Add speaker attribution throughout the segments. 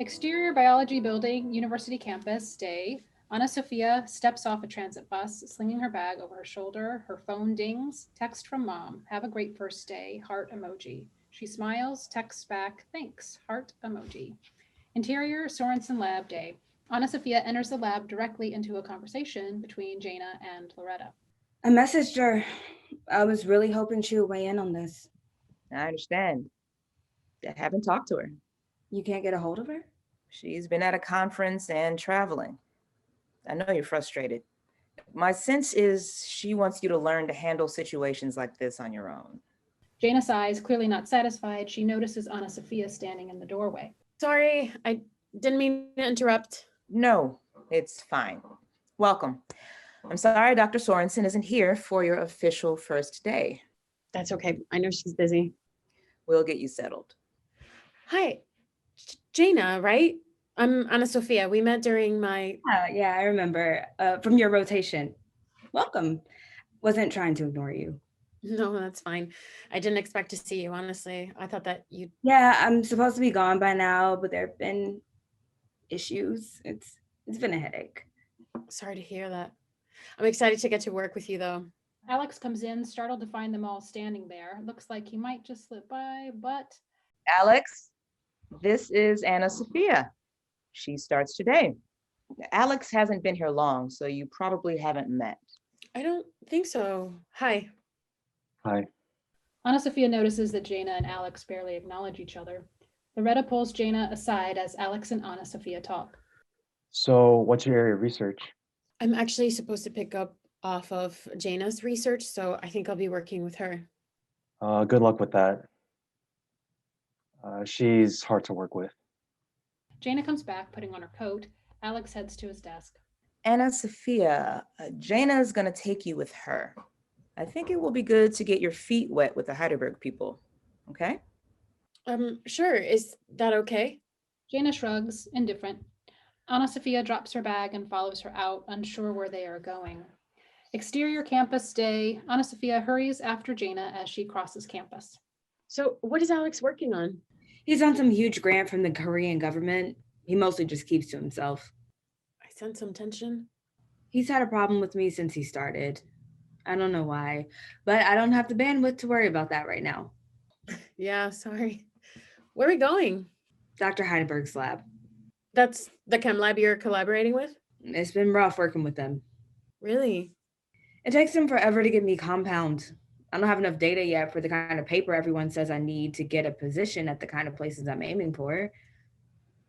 Speaker 1: Exterior biology building, university campus, day. Anna Sophia steps off a transit bus, slinging her bag over her shoulder. Her phone dings. Text from mom. Have a great first day. Heart emoji. She smiles, texts back, thanks. Heart emoji. Interior Sorensen lab day. Anna Sophia enters the lab directly into a conversation between Jaina and Loretta.
Speaker 2: I messaged her. I was really hoping she would weigh in on this.
Speaker 3: I understand. I haven't talked to her.
Speaker 2: You can't get a hold of her?
Speaker 3: She's been at a conference and traveling. I know you're frustrated. My sense is she wants you to learn to handle situations like this on your own.
Speaker 1: Jaina sighs, clearly not satisfied. She notices Anna Sophia standing in the doorway.
Speaker 4: Sorry, I didn't mean to interrupt.
Speaker 3: No, it's fine. Welcome. I'm sorry Dr. Sorensen isn't here for your official first day.
Speaker 4: That's okay. I know she's busy.
Speaker 3: We'll get you settled.
Speaker 4: Hi, Jaina, right? I'm Anna Sophia. We met during my...
Speaker 2: Yeah, I remember. From your rotation. Welcome. Wasn't trying to ignore you.
Speaker 4: No, that's fine. I didn't expect to see you, honestly. I thought that you'd...
Speaker 2: Yeah, I'm supposed to be gone by now, but there have been issues. It's been a headache.
Speaker 4: Sorry to hear that. I'm excited to get to work with you, though.
Speaker 1: Alex comes in, startled to find them all standing there. Looks like he might just slip by, but...
Speaker 3: Alex, this is Anna Sophia. She starts today. Alex hasn't been here long, so you probably haven't met.
Speaker 4: I don't think so. Hi.
Speaker 5: Hi.
Speaker 1: Anna Sophia notices that Jaina and Alex barely acknowledge each other. Loretta pulls Jaina aside as Alex and Anna Sophia talk.
Speaker 5: So what's your area of research?
Speaker 4: I'm actually supposed to pick up off of Jaina's research, so I think I'll be working with her.
Speaker 5: Good luck with that. She's hard to work with.
Speaker 1: Jaina comes back, putting on her coat. Alex heads to his desk.
Speaker 3: Anna Sophia, Jaina is going to take you with her. I think it will be good to get your feet wet with the Heidelberg people, okay?
Speaker 4: Sure. Is that okay?
Speaker 1: Jaina shrugs, indifferent. Anna Sophia drops her bag and follows her out, unsure where they are going. Exterior campus day. Anna Sophia hurries after Jaina as she crosses campus.
Speaker 4: So what is Alex working on?
Speaker 2: He's on some huge grant from the Korean government. He mostly just keeps to himself.
Speaker 4: I sense some tension.
Speaker 2: He's had a problem with me since he started. I don't know why, but I don't have the bandwidth to worry about that right now.
Speaker 4: Yeah, sorry. Where are we going?
Speaker 2: Dr. Heidelberg's lab.
Speaker 4: That's the chem lab you're collaborating with?
Speaker 2: It's been rough working with them.
Speaker 4: Really?
Speaker 2: It takes them forever to get me compound. I don't have enough data yet for the kind of paper everyone says I need to get a position at the kind of places I'm aiming for.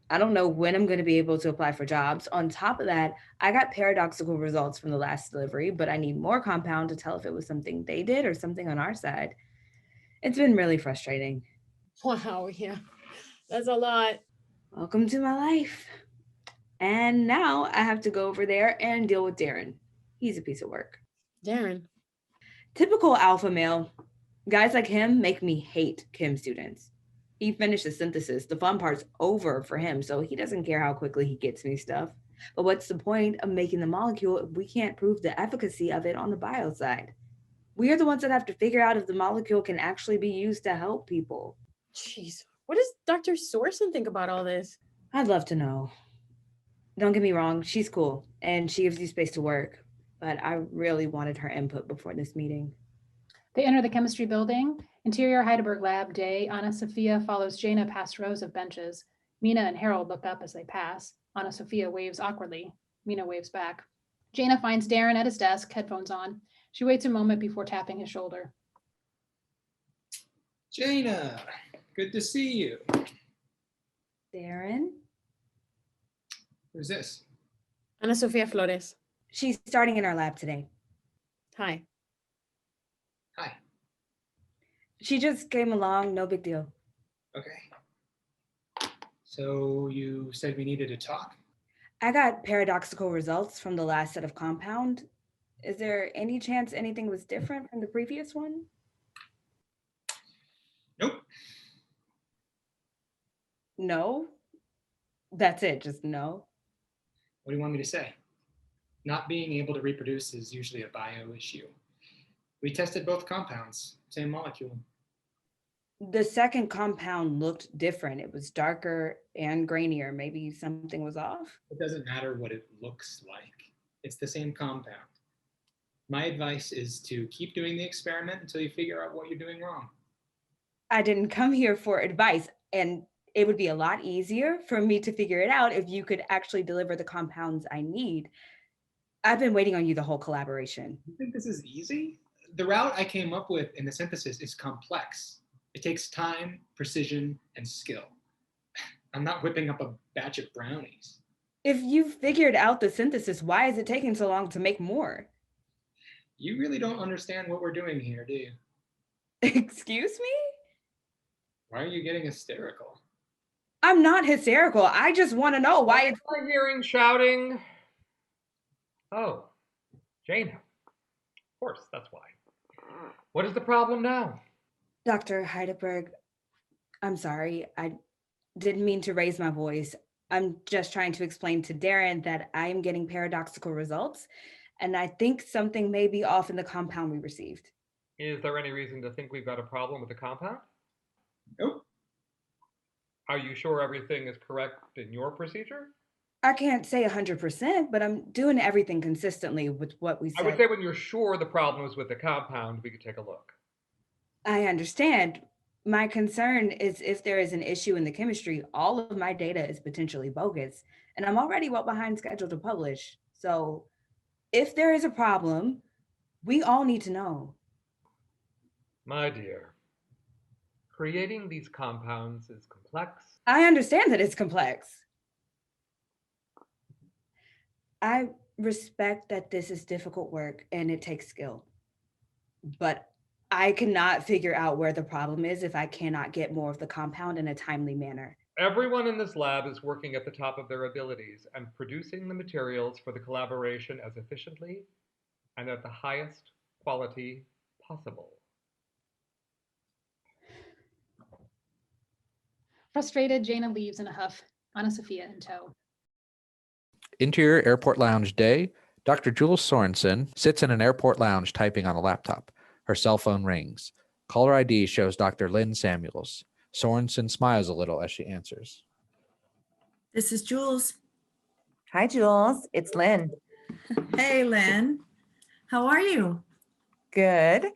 Speaker 2: I don't know when I'm going to be able to apply for jobs. On top of that, I got paradoxical results from the last delivery, but I need more compound to tell if it was something they did or something on our side. It's been really frustrating.
Speaker 4: Wow, yeah. That's a lot.
Speaker 2: Welcome to my life. And now I have to go over there and deal with Darren. He's a piece of work.
Speaker 4: Darren.
Speaker 2: Typical alpha male. Guys like him make me hate chem students. He finished the synthesis. The fun part's over for him, so he doesn't care how quickly he gets me stuff. But what's the point of making the molecule if we can't prove the efficacy of it on the bio side? We are the ones that have to figure out if the molecule can actually be used to help people.
Speaker 4: Jeez. What does Dr. Sorsen think about all this?
Speaker 2: I'd love to know. Don't get me wrong, she's cool, and she gives you space to work. But I really wanted her input before this meeting.
Speaker 1: They enter the chemistry building. Interior Heidelberg lab day. Anna Sophia follows Jaina past rows of benches. Mina and Harold look up as they pass. Anna Sophia waves awkwardly. Mina waves back. Jaina finds Darren at his desk, headphones on. She waits a moment before tapping his shoulder.
Speaker 6: Jaina, good to see you.
Speaker 2: Darren?
Speaker 6: Who's this?
Speaker 4: Ana Sofia Flores.
Speaker 2: She's starting in our lab today.
Speaker 4: Hi.
Speaker 6: Hi.
Speaker 2: She just came along, no big deal.
Speaker 6: Okay. So you said we needed to talk?
Speaker 2: I got paradoxical results from the last set of compound. Is there any chance anything was different from the previous one?
Speaker 6: Nope.
Speaker 2: No? That's it, just no?
Speaker 6: What do you want me to say? Not being able to reproduce is usually a bio issue. We tested both compounds, same molecule.
Speaker 2: The second compound looked different. It was darker and grainier. Maybe something was off.
Speaker 6: It doesn't matter what it looks like. It's the same compound. My advice is to keep doing the experiment until you figure out what you're doing wrong.
Speaker 2: I didn't come here for advice, and it would be a lot easier for me to figure it out if you could actually deliver the compounds I need. I've been waiting on you the whole collaboration.
Speaker 6: You think this is easy? The route I came up with in the synthesis is complex. It takes time, precision, and skill. I'm not whipping up a batch of brownies.
Speaker 2: If you figured out the synthesis, why is it taking so long to make more?
Speaker 6: You really don't understand what we're doing here, do you?
Speaker 2: Excuse me?
Speaker 6: Why are you getting hysterical?
Speaker 2: I'm not hysterical. I just want to know why it's.
Speaker 7: I'm hearing shouting. Oh, Jane. Of course, that's why. What is the problem now?
Speaker 2: Dr. Heidelberg, I'm sorry. I didn't mean to raise my voice. I'm just trying to explain to Darren that I am getting paradoxical results, and I think something may be off in the compound we received.
Speaker 7: Is there any reason to think we've got a problem with the compound?
Speaker 6: Nope.
Speaker 7: Are you sure everything is correct in your procedure?
Speaker 2: I can't say 100%, but I'm doing everything consistently with what we
Speaker 7: I
Speaker 2: said.
Speaker 7: would say when you're sure the problem is with the compound, we could take a look.
Speaker 2: I understand. My concern is if there is an issue in the chemistry, all of my data is potentially bogus, and I'm already well behind schedule to publish. So if there is a problem, we all need to know.
Speaker 7: My dear, creating these compounds is complex.
Speaker 2: I understand that it's complex. I respect that this is difficult work and it takes skill, but I cannot figure out where the problem is if I cannot get more of the compound in a timely manner.
Speaker 7: Everyone in this lab is working at the top of their abilities and producing the materials for the collaboration as efficiently and at the highest quality possible.
Speaker 1: Frustrated, Jaina leaves in a huff, Anna Sophia in tow.
Speaker 8: Interior airport lounge day. Dr. Jules Sorensen sits in an airport lounge typing on a laptop. Her cell phone rings. Caller ID shows Dr. Lynn Samuels. Sorensen smiles a little as she answers.
Speaker 9: This is Jules.
Speaker 3: Hi, Jules. It's Lynn.
Speaker 9: Hey, Lynn. How are you?
Speaker 3: Good.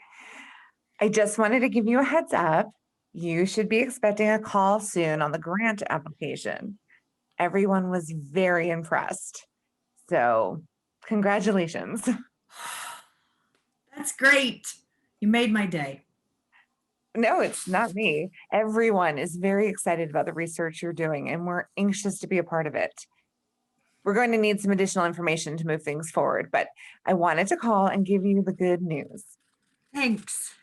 Speaker 3: I just wanted to give you a heads up. You should be expecting a call soon on the grant application. Everyone was very impressed. So, congratulations.
Speaker 9: That's great. You made my day.
Speaker 3: No, it's not me. Everyone is very excited about the research you're doing, and we're anxious to be a part of it. We're going to need some additional information to move things forward, but I wanted to call and give you the good news.
Speaker 9: Thanks.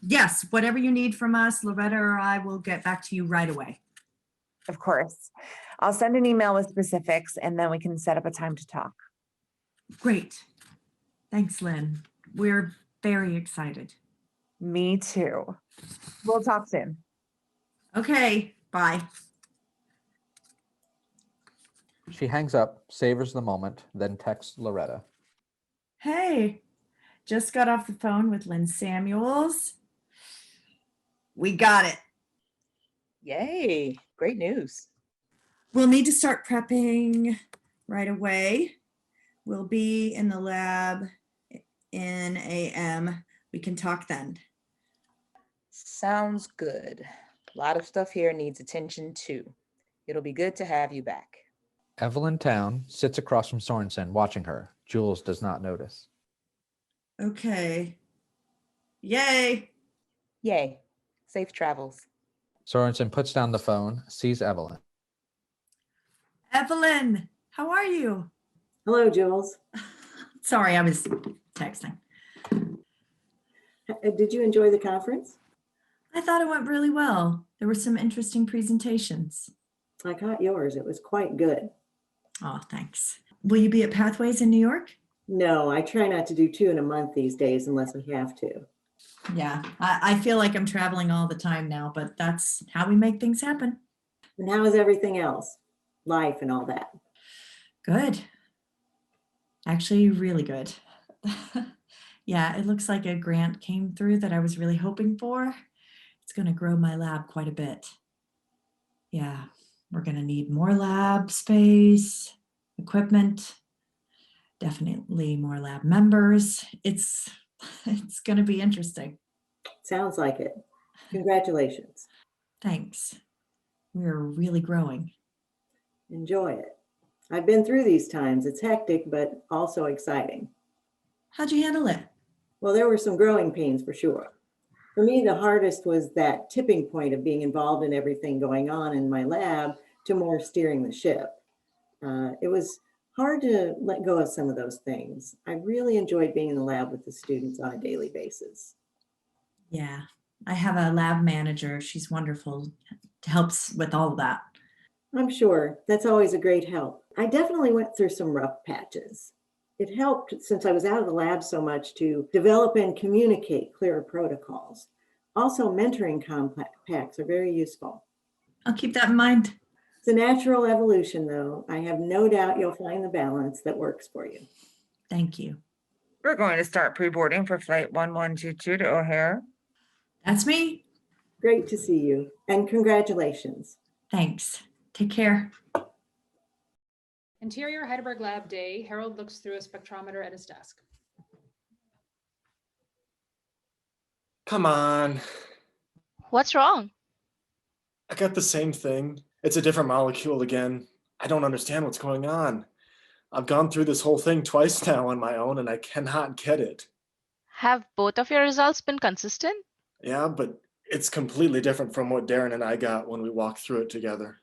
Speaker 9: Yes, whatever you need from us, Loretta or I will get back to you right away.
Speaker 3: Of course. I'll send an email with specifics, and then we can set up a time to talk.
Speaker 9: Great. Thanks, Lynn. We're very excited.
Speaker 3: Me too. We'll talk soon.
Speaker 9: Okay, bye.
Speaker 8: She hangs up, savors the moment, then texts Loretta.
Speaker 9: Hey, just got off the phone with Lynn Samuels. We got it.
Speaker 3: Yay, great news.
Speaker 9: We'll need to start prepping right away. We'll be in the lab in AM. We can talk then.
Speaker 3: Sounds good. A lot of stuff here needs attention too. It'll be good to have you back.
Speaker 8: Evelyn Town sits across from Sorensen, watching her. Jules does not notice.
Speaker 9: Okay. Yay.
Speaker 3: Yay. Safe travels.
Speaker 8: Sorensen puts down the phone, sees Evelyn.
Speaker 9: Evelyn, how are you?
Speaker 10: Hello, Jules.
Speaker 9: Sorry, I was texting.
Speaker 10: Did you enjoy the conference?
Speaker 9: I thought it went really well. There were some interesting presentations.
Speaker 10: I caught yours. It was quite good.
Speaker 9: Oh, thanks. Will you be at Pathways in New York?
Speaker 10: No, I try not to do 2 in a month these days unless we have to.
Speaker 9: Yeah, I feel like I'm traveling all the time now, but that's how we make things happen.
Speaker 10: And how is everything else? Life and all that?
Speaker 9: Good. Actually, really good. Yeah, it looks like a grant came through that I was really hoping for. It's going to grow my lab quite a bit. Yeah, we're going to need more lab space, equipment, definitely more lab members. It's going to be interesting.
Speaker 10: Sounds like it. Congratulations.
Speaker 9: Thanks. We're really growing.
Speaker 10: Enjoy it. I've been through these times. It's hectic, but also exciting.
Speaker 9: How'd you handle it?
Speaker 10: Well, there were some growing pains for sure. For me, the hardest was that tipping point of being involved in everything going on in my lab to more steering the ship. It was hard to let go of some of those things. I really enjoyed being in the lab with the students on a daily basis.
Speaker 9: Yeah, I have a lab manager. She's wonderful. Helps with all of that.
Speaker 10: I'm sure that's always a great help. I definitely went through some rough patches. It helped, since I was out of the lab so much, to develop and communicate clearer protocols. Also, mentoring compacts are very useful.
Speaker 9: I'll keep that in mind.
Speaker 10: It's a natural evolution, though. I have no doubt you'll find the balance that works for you.
Speaker 9: Thank you.
Speaker 3: We're going to start pre-boarding for flight 1122 to O'Hare.
Speaker 9: That's me.
Speaker 10: Great to see you, and congratulations.
Speaker 9: Thanks. Take care.
Speaker 1: Interior Heidelberg Lab Day. Harold looks through a spectrometer at his desk.
Speaker 11: Come on.
Speaker 12: What's wrong?
Speaker 11: I got the same thing. It's a different molecule again. I don't understand what's going on. I've gone through this whole thing twice now on my own and I cannot get it.
Speaker 12: Have both of your results been consistent?
Speaker 11: Yeah, but it's completely different from what Darren and I got when we walked through it together.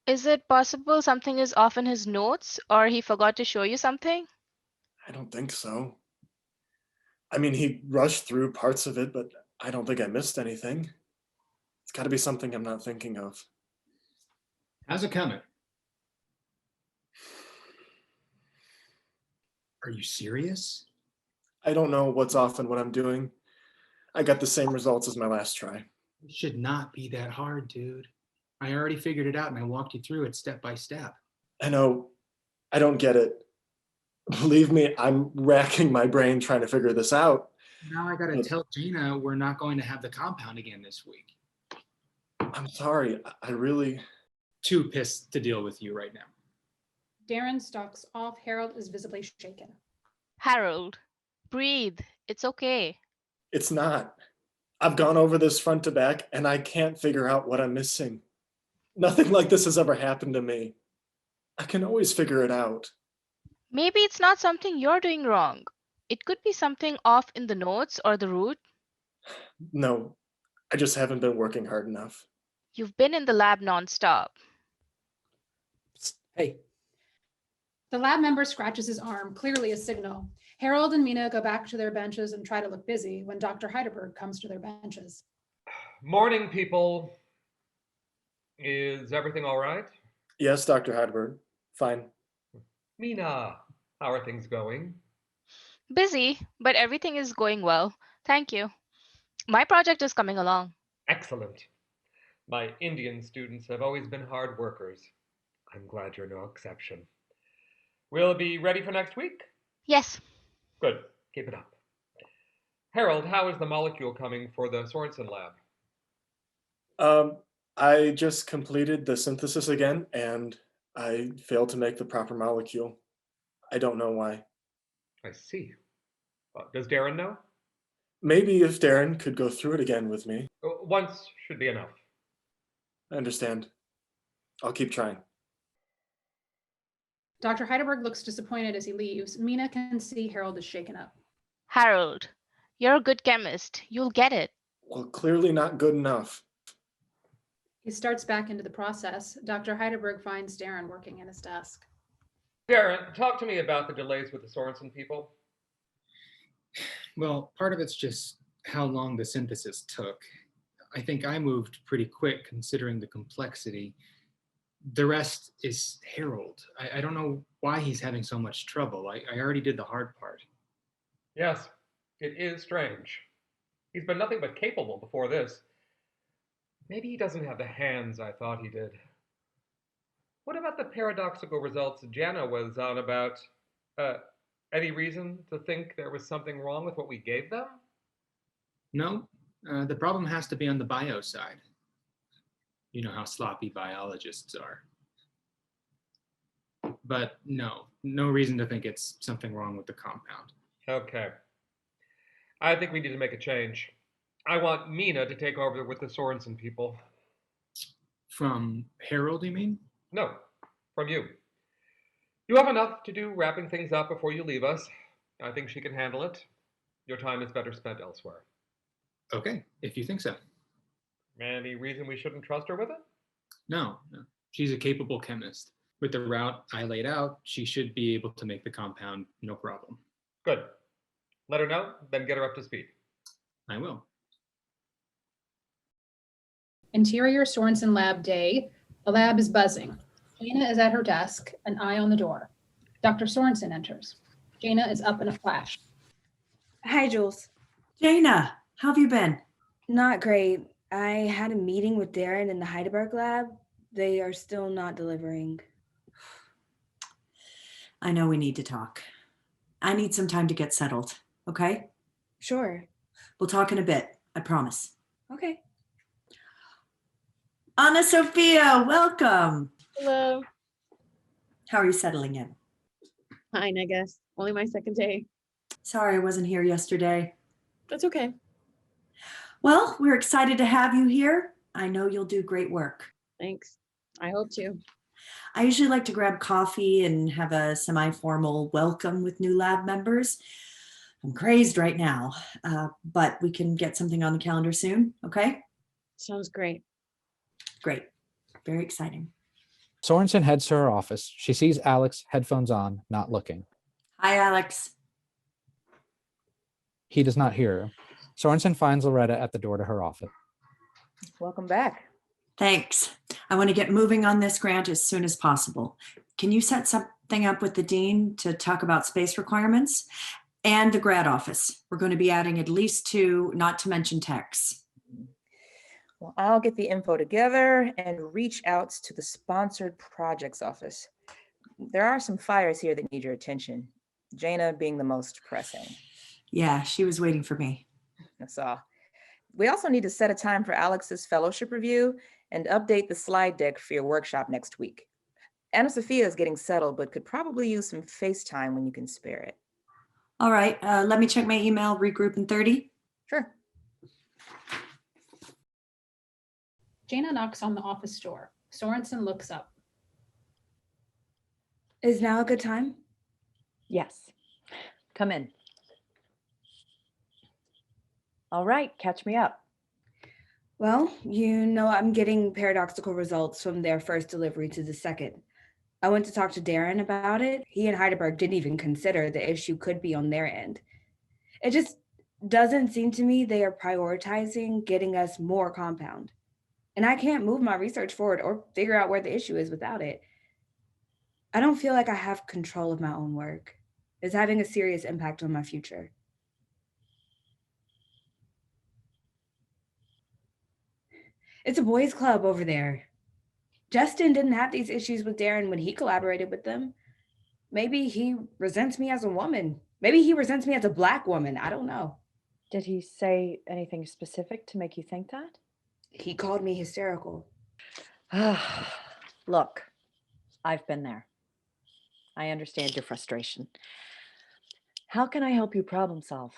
Speaker 12: Is it possible something is off in his notes or he forgot to show you something?
Speaker 11: I don't think so. I mean, he rushed through parts of it, but I don't think I missed anything. It's got to be something I'm not thinking of.
Speaker 6: How's it coming? Are you serious?
Speaker 11: I don't know what's off and what I'm doing. I got the same results as my last try.
Speaker 6: It should not be that hard, dude. I already figured it out and I walked you through it step by step.
Speaker 11: I know. I don't get it. Believe me, I'm racking my brain trying to figure this out.
Speaker 6: Now I gotta tell Gina we're not going to have the compound again this week.
Speaker 11: I'm sorry. I really...
Speaker 6: Too pissed to deal with you right now.
Speaker 1: Darren stalks off. Harold is visibly shaken.
Speaker 12: Harold, breathe. It's okay.
Speaker 11: It's not. I've gone over this front to back and I can't figure out what I'm missing. Nothing like this has ever happened to me. I can always figure it out.
Speaker 12: Maybe it's not something you're doing wrong. It could be something off in the notes or the route.
Speaker 11: No, I just haven't been working hard enough.
Speaker 12: You've been in the lab nonstop.
Speaker 8: Psst, hey,
Speaker 1: The lab member scratches his arm, clearly a signal. Harold and Mina go back to their benches and try to look busy when Dr. Heidelberg comes to their benches.
Speaker 7: Morning, people. Is everything all right?
Speaker 11: Yes, Dr. Heidelberg. Fine.
Speaker 7: Mina, how are things going?
Speaker 12: Busy, but everything is going well. Thank you. My project is coming along.
Speaker 7: Excellent. My Indian students have always been hard workers. I'm glad you're no exception. We'll be ready for next week?
Speaker 12: Yes.
Speaker 7: Good. Keep it up. Harold, how is the molecule coming for the Sorensen lab?
Speaker 11: I just completed the synthesis again and I failed to make the proper molecule. I don't know why.
Speaker 7: I see. Does Darren know?
Speaker 11: Maybe if Darren could go through it again with me.
Speaker 7: Once should be enough.
Speaker 11: I understand. I'll keep trying.
Speaker 1: Dr. Heidelberg looks disappointed as he leaves. Mina can see Harold is shaken up.
Speaker 12: Harold, you're a good chemist. You'll get it.
Speaker 11: Well, clearly not good enough.
Speaker 1: He starts back into the process. Dr. Heidelberg finds Darren working at his desk.
Speaker 7: Darren, talk to me about the delays with the Sorensen people.
Speaker 6: Well, part of it's just how long the synthesis took. I think I moved pretty quick considering the complexity. The rest is Harold. I don't know why he's having so much trouble. I already did the hard part.
Speaker 7: Yes, it is strange. He's been nothing but capable before this. Maybe he doesn't have the hands I thought he did. What about the paradoxical results Jana was on about? Any reason to think there was something wrong with what we gave them?
Speaker 6: No, The problem has to be on the bio side. You know how sloppy biologists are. But no reason to think it's something wrong with the compound.
Speaker 7: Okay. I think we need to make a change. I want Mina to take over with the Sorensen people.
Speaker 6: From Harold, you mean?
Speaker 7: No, from you. You have enough to do wrapping things up before you leave us. I think she can handle it. Your time is better spent elsewhere.
Speaker 6: Okay, if you think so.
Speaker 7: Any reason we shouldn't trust her with it?
Speaker 6: No. She's a capable chemist. With the route I laid out, she should be able to make the compound no problem.
Speaker 7: Good. Let her know, then get her up to speed.
Speaker 6: I will.
Speaker 1: Interior Sorensen Lab day. The lab is buzzing. Jana is at her desk, an eye on the door. Dr. Sorensen enters. Jana is up in a flash.
Speaker 2: Hi, Jules.
Speaker 9: Jana, how have you been?
Speaker 2: Not great. I had a meeting with Darren in the Heidelberg lab. They are still not delivering.
Speaker 9: I know we need to talk. I need some time to get settled, okay?
Speaker 2: Sure.
Speaker 9: We'll talk in a bit, I promise.
Speaker 2: Okay.
Speaker 9: Anna Sophia, welcome.
Speaker 4: Hello.
Speaker 9: How are you settling in?
Speaker 4: Fine, I guess. Only my second day.
Speaker 9: Sorry I wasn't here yesterday.
Speaker 4: That's okay.
Speaker 9: Well, we're excited to have you here. I know you'll do great work.
Speaker 4: Thanks. I hope to.
Speaker 9: I usually like to grab coffee and have a semi-formal welcome with new lab members. I'm crazed right now, but we can get something on the calendar soon, okay?
Speaker 4: Sounds great.
Speaker 9: Great. Very exciting.
Speaker 8: Sorensen heads to her office. She sees Alex, headphones on, not looking.
Speaker 9: Hi, Alex.
Speaker 8: He does not hear her. Sorensen finds Loretta at the door to her office.
Speaker 13: Welcome back.
Speaker 9: Thanks. I want to get moving on this grant as soon as possible. Can you set something up with the dean to talk about space requirements? And the grad office. We're going to be adding at least 2, not to mention techs.
Speaker 13: Well, I'll get the info together and reach out to the sponsored projects office. There are some fires here that need your attention, Jana being the most pressing.
Speaker 9: Yeah, she was waiting for me.
Speaker 13: I saw. We also need to set a time for Alex's fellowship review and update the slide deck for your workshop next week. Anna Sophia is getting settled, but could probably use some FaceTime when you can spare it.
Speaker 9: All right, let me check my email, regroup in 30.
Speaker 13: Sure.
Speaker 1: Jana knocks on the office door. Sorensen looks up.
Speaker 2: Is now a good time?
Speaker 13: Yes. Come in. All right, catch me up.
Speaker 2: Well, I'm getting paradoxical results from their first delivery to the second. I went to talk to Darren about it. He and Heidelberg didn't even consider the issue could be on their end. It just doesn't seem to me they are prioritizing getting us more compound. And I can't move my research forward or figure out where the issue is without it. I don't feel like I have control of my own work. It's having a serious impact on my future. It's a boys' club over there. Justin didn't have these issues with Darren when he collaborated with them. Maybe he resents me as a woman. Maybe he resents me as a Black woman. I don't know.
Speaker 13: Did he say anything specific to make you think that?
Speaker 2: He called me hysterical.
Speaker 13: Look, I've been there. I understand your frustration. How can I help you problem solve?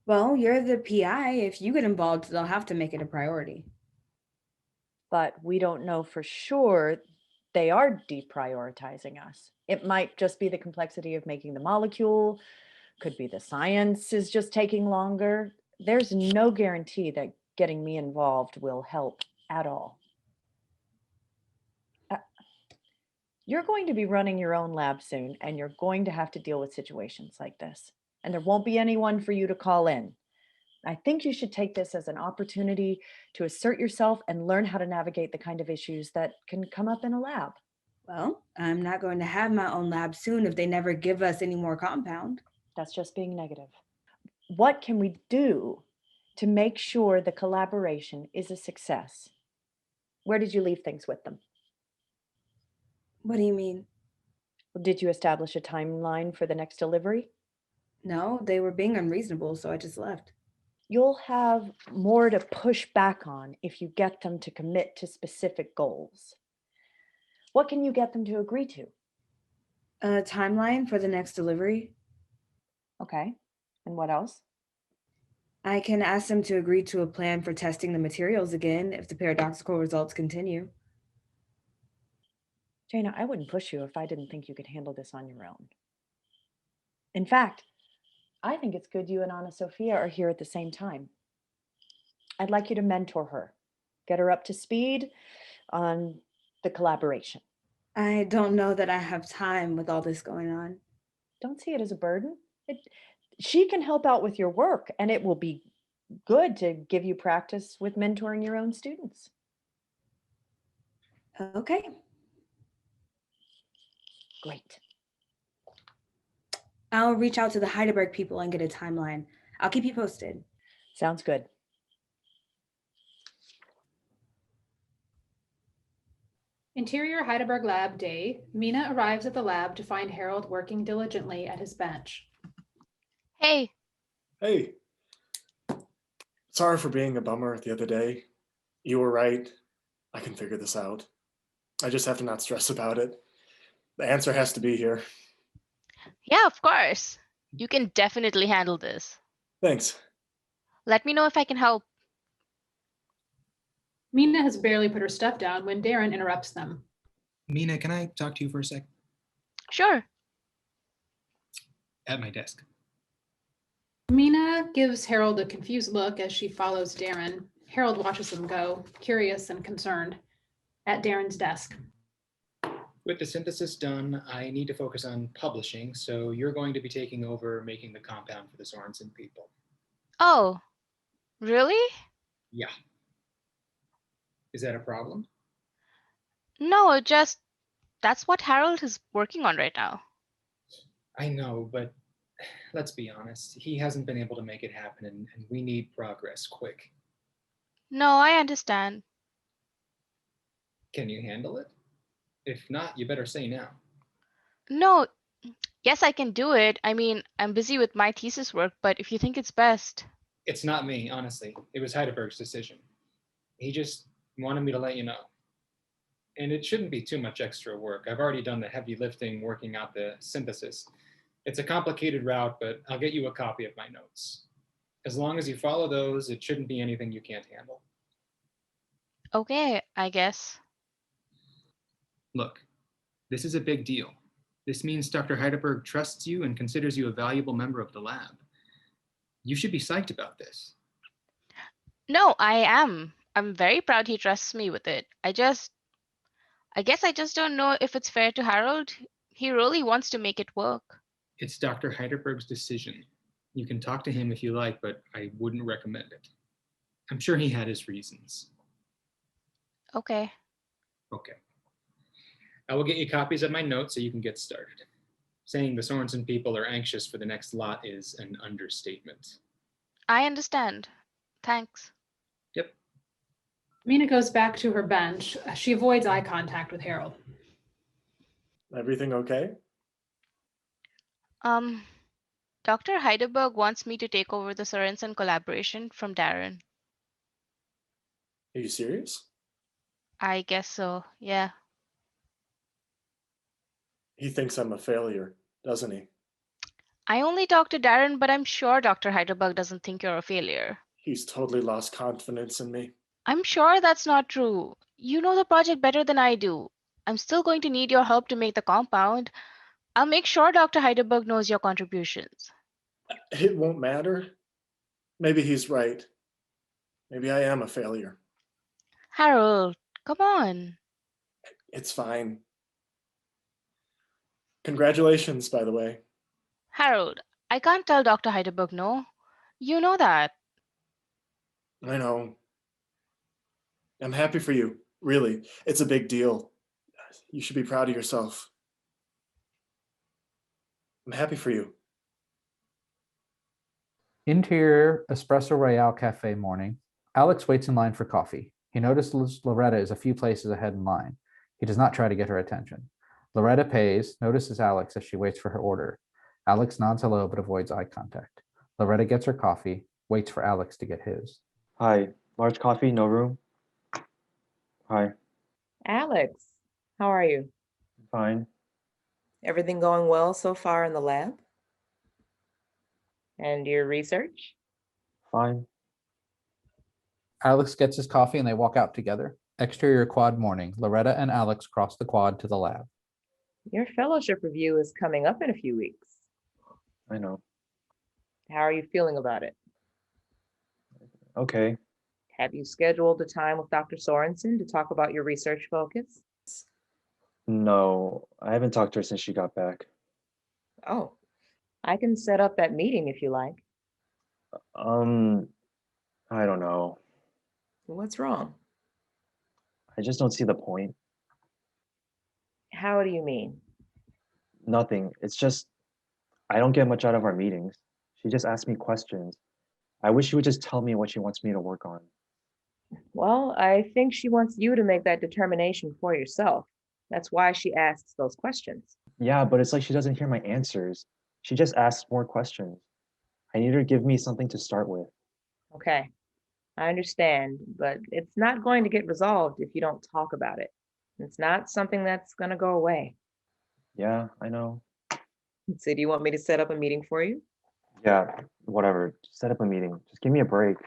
Speaker 2: Well, you're the PI. If you get involved, they'll have to make it a priority.
Speaker 13: But we don't know for sure they are deprioritizing us. It might just be the complexity of making the molecule, could be the science is just taking longer. There's no guarantee that getting me involved will help at all. You're going to be running your own lab soon, and you're going to have to deal with situations like this. And there won't be anyone for you to call in. I think you should take this as an opportunity to assert yourself and learn how to navigate the kind of issues that can come up in a lab.
Speaker 2: Well, I'm not going to have my own lab soon if they never give us any more compound.
Speaker 13: That's just being negative. What can we do to make sure the collaboration is a success? Where did you leave things with them?
Speaker 2: What do you mean?
Speaker 13: Did you establish a timeline for the next delivery?
Speaker 2: No, they were being unreasonable, so I just left.
Speaker 13: You'll have more to push back on if you get them to commit to specific goals. What can you get them to agree to?
Speaker 2: A timeline for the next delivery.
Speaker 13: Okay. And what else?
Speaker 2: I can ask them to agree to a plan for testing the materials again if the paradoxical results continue.
Speaker 13: Jana, I wouldn't push you if I didn't think you could handle this on your own. In fact, I think it's good you and Anna Sophia are here at the same time. I'd like you to mentor her, get her up to speed on the collaboration.
Speaker 2: I don't know that I have time with all this going on.
Speaker 13: Don't see it as a burden. She can help out with your work, and it will be good to give you practice with mentoring your own students.
Speaker 2: Okay.
Speaker 13: Great.
Speaker 2: I'll reach out to the Heidelberg people and get a timeline. I'll keep you posted.
Speaker 13: Sounds good.
Speaker 1: Interior Heidelberg Lab Day. Mina arrives at the lab to find Harold working diligently at his bench.
Speaker 12: Hey,
Speaker 11: Hey. Sorry for being a bummer the other day. You were right. I can figure this out. I just have to not stress about it. The answer has to be here.
Speaker 12: yeah, of course. You can definitely handle this.
Speaker 11: Thanks.
Speaker 12: Let me know if I can help.
Speaker 1: Mina has barely put her stuff down when Darren interrupts them.
Speaker 6: Mina, can I talk to you for a sec?
Speaker 12: Sure.
Speaker 6: At my desk.
Speaker 1: Mina gives Harold a confused look as she follows Darren. Harold watches them go, curious and concerned, at Darren's desk.
Speaker 6: With the synthesis done, I need to focus on publishing, so you're going to be taking over making the compound for the Sorensen people.
Speaker 12: Oh, really?
Speaker 6: Yeah. Is that a problem?
Speaker 12: No, just that's what Harold is working on right now.
Speaker 6: I know, but let's be honest. He hasn't been able to make it happen, and we need progress quick.
Speaker 12: No, I understand.
Speaker 6: Can you handle it? If not, you better say now.
Speaker 12: No, yes, I can do it. I mean, I'm busy with my thesis work, but if you think it's best.
Speaker 6: It's not me, honestly. It was Heidelberg's decision. He just wanted me to let you know. And it shouldn't be too much extra work. I've already done the heavy lifting working out the synthesis. It's a complicated route, but I'll get you a copy of my notes. As long as you follow those, it shouldn't be anything you can't handle.
Speaker 12: Okay, I guess.
Speaker 6: Look, this is a big deal. This means Dr. Heidelberg trusts you and considers you a valuable member of the lab. You should be psyched about this.
Speaker 12: No, I am. I'm very proud he trusts me with it. I guess I just don't know if it's fair to Harold. He really wants to make it work.
Speaker 6: It's Dr. Heidelberg's decision. You can talk to him if you like, but I wouldn't recommend it. I'm sure he had his reasons.
Speaker 12: Okay.
Speaker 6: Okay. I will get you copies of my notes so you can get started. Saying the Sorensen people are anxious for the next lot is an understatement.
Speaker 12: I understand. Thanks.
Speaker 6: Yep.
Speaker 1: Mina goes back to her bench. She avoids eye contact with Harold.
Speaker 11: Everything okay?
Speaker 12: Dr. Heidelberg wants me to take over the Sorensen collaboration from Darren.
Speaker 11: Are you serious?
Speaker 12: I guess so, yeah.
Speaker 11: He thinks I'm a failure, doesn't he?
Speaker 12: I only talked to Darren, but I'm sure Dr. Heidelberg doesn't think you're a failure.
Speaker 11: He's totally lost confidence in me.
Speaker 12: I'm sure that's not true. You know the project better than I do. I'm still going to need your help to make the compound. I'll make sure Dr. Heidelberg knows your contributions.
Speaker 11: It won't matter. Maybe he's right. Maybe I am a failure.
Speaker 12: Harold, come on.
Speaker 11: It's fine. Congratulations, by the way.
Speaker 12: Harold, I can't tell Dr. Heidelberg no. You know that.
Speaker 11: I know. I'm happy for you. Really, it's a big deal. You should be proud of yourself. I'm happy for you.
Speaker 8: Interior Espresso Royale Cafe morning. Alex waits in line for coffee. He notices Loretta is a few places ahead in line. He does not try to get her attention. Loretta pays, notices Alex as she waits for her order. Alex nods hello but avoids eye contact. Loretta gets her coffee. waits for Alex to get his.
Speaker 5: Hi, large coffee, no room? Hi,
Speaker 14: Alex, how are you?
Speaker 5: fine.
Speaker 14: Everything going well so far in the lab? And your research?
Speaker 5: Fine.
Speaker 8: Alex gets his coffee and they walk out together. Exterior quad morning. Loretta and Alex cross the quad to the lab.
Speaker 14: Your fellowship review is coming up in a few weeks.
Speaker 5: I know.
Speaker 14: How are you feeling about it?
Speaker 5: Okay.
Speaker 14: Have you scheduled a time with Dr. Sorensen to talk about your research focus?
Speaker 5: No, I haven't talked to her since she got back.
Speaker 14: Oh, I can set up that meeting if you like.
Speaker 5: I don't know.
Speaker 14: What's wrong?
Speaker 5: I just don't see the point.
Speaker 14: How do you mean?
Speaker 5: Nothing. It's just, I don't get much out of our meetings. She just asks me questions. I wish she would just tell me what she wants me to work on.
Speaker 14: Well, I think she wants you to make that determination for yourself. That's why she asks those questions.
Speaker 5: Yeah, but it's like she doesn't hear my answers. She just asks more questions. I need her to give me something to start with.
Speaker 14: Okay, I understand, but it's not going to get resolved if you don't talk about it. It's not something that's going to go away.
Speaker 5: Yeah, I know.
Speaker 14: So do you want me to set up a meeting for you?
Speaker 5: Yeah, whatever. Just set up a meeting. Just give me a break.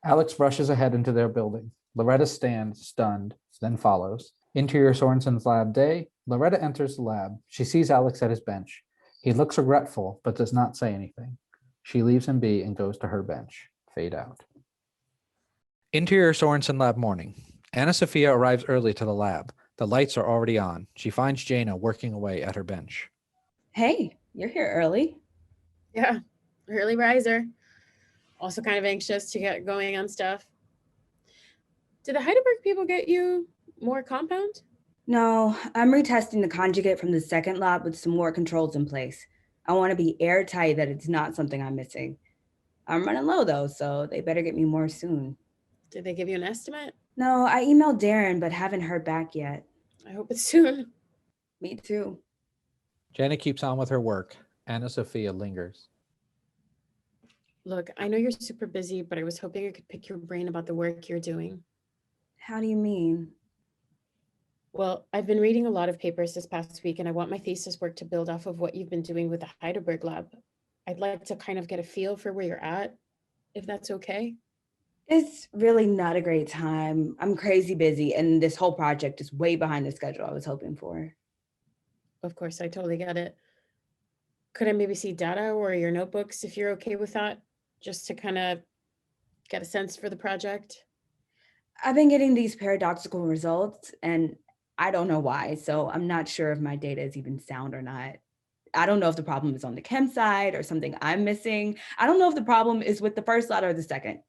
Speaker 8: Alex rushes ahead into their building. Loretta stands, stunned, then follows. Interior Sorensen's lab day. Loretta enters the lab. She sees Alex at his bench. He looks regretful, but does not say anything. She leaves him be and goes to her bench. Fade out. Interior Sorensen lab morning. Anna Sophia arrives early to the lab. The lights are already on. She finds Jaina working away at her bench.
Speaker 2: Hey, you're here early.
Speaker 4: Yeah, early riser. Also kind of anxious to get going on stuff. Did the Heidelberg people get you more compound?
Speaker 2: No, I'm retesting the conjugate from the second lab with some more controls in place. I want to be airtight that it's not something I'm missing. I'm running low though, so they better get me more soon.
Speaker 4: Did they give you an estimate?
Speaker 2: No, I emailed Darren, but haven't heard back yet.
Speaker 4: I hope it's soon.
Speaker 2: Me too.
Speaker 8: Jaina keeps on with her work. Anna Sophia lingers.
Speaker 4: Look, I know you're super busy, but I was hoping I could pick your brain about the work you're doing.
Speaker 2: How do you mean?
Speaker 4: Well, I've been reading a lot of papers this past week, and I want my thesis work to build off of what you've been doing with the Heidelberg lab. I'd like to kind of get a feel for where you're at, if that's okay.
Speaker 2: It's really not a great time. I'm crazy busy, and this whole project is way behind the schedule I was hoping for.
Speaker 4: Of course, I totally get it. Could I maybe see data or your notebooks if you're okay with that, just to kind of get a sense for the project?
Speaker 2: I've been getting these paradoxical results, and I don't know why, so I'm not sure if my data is even sound or not. I don't know if the problem is on the chem side or something I'm missing. I don't know if the problem is with the first lot or the second.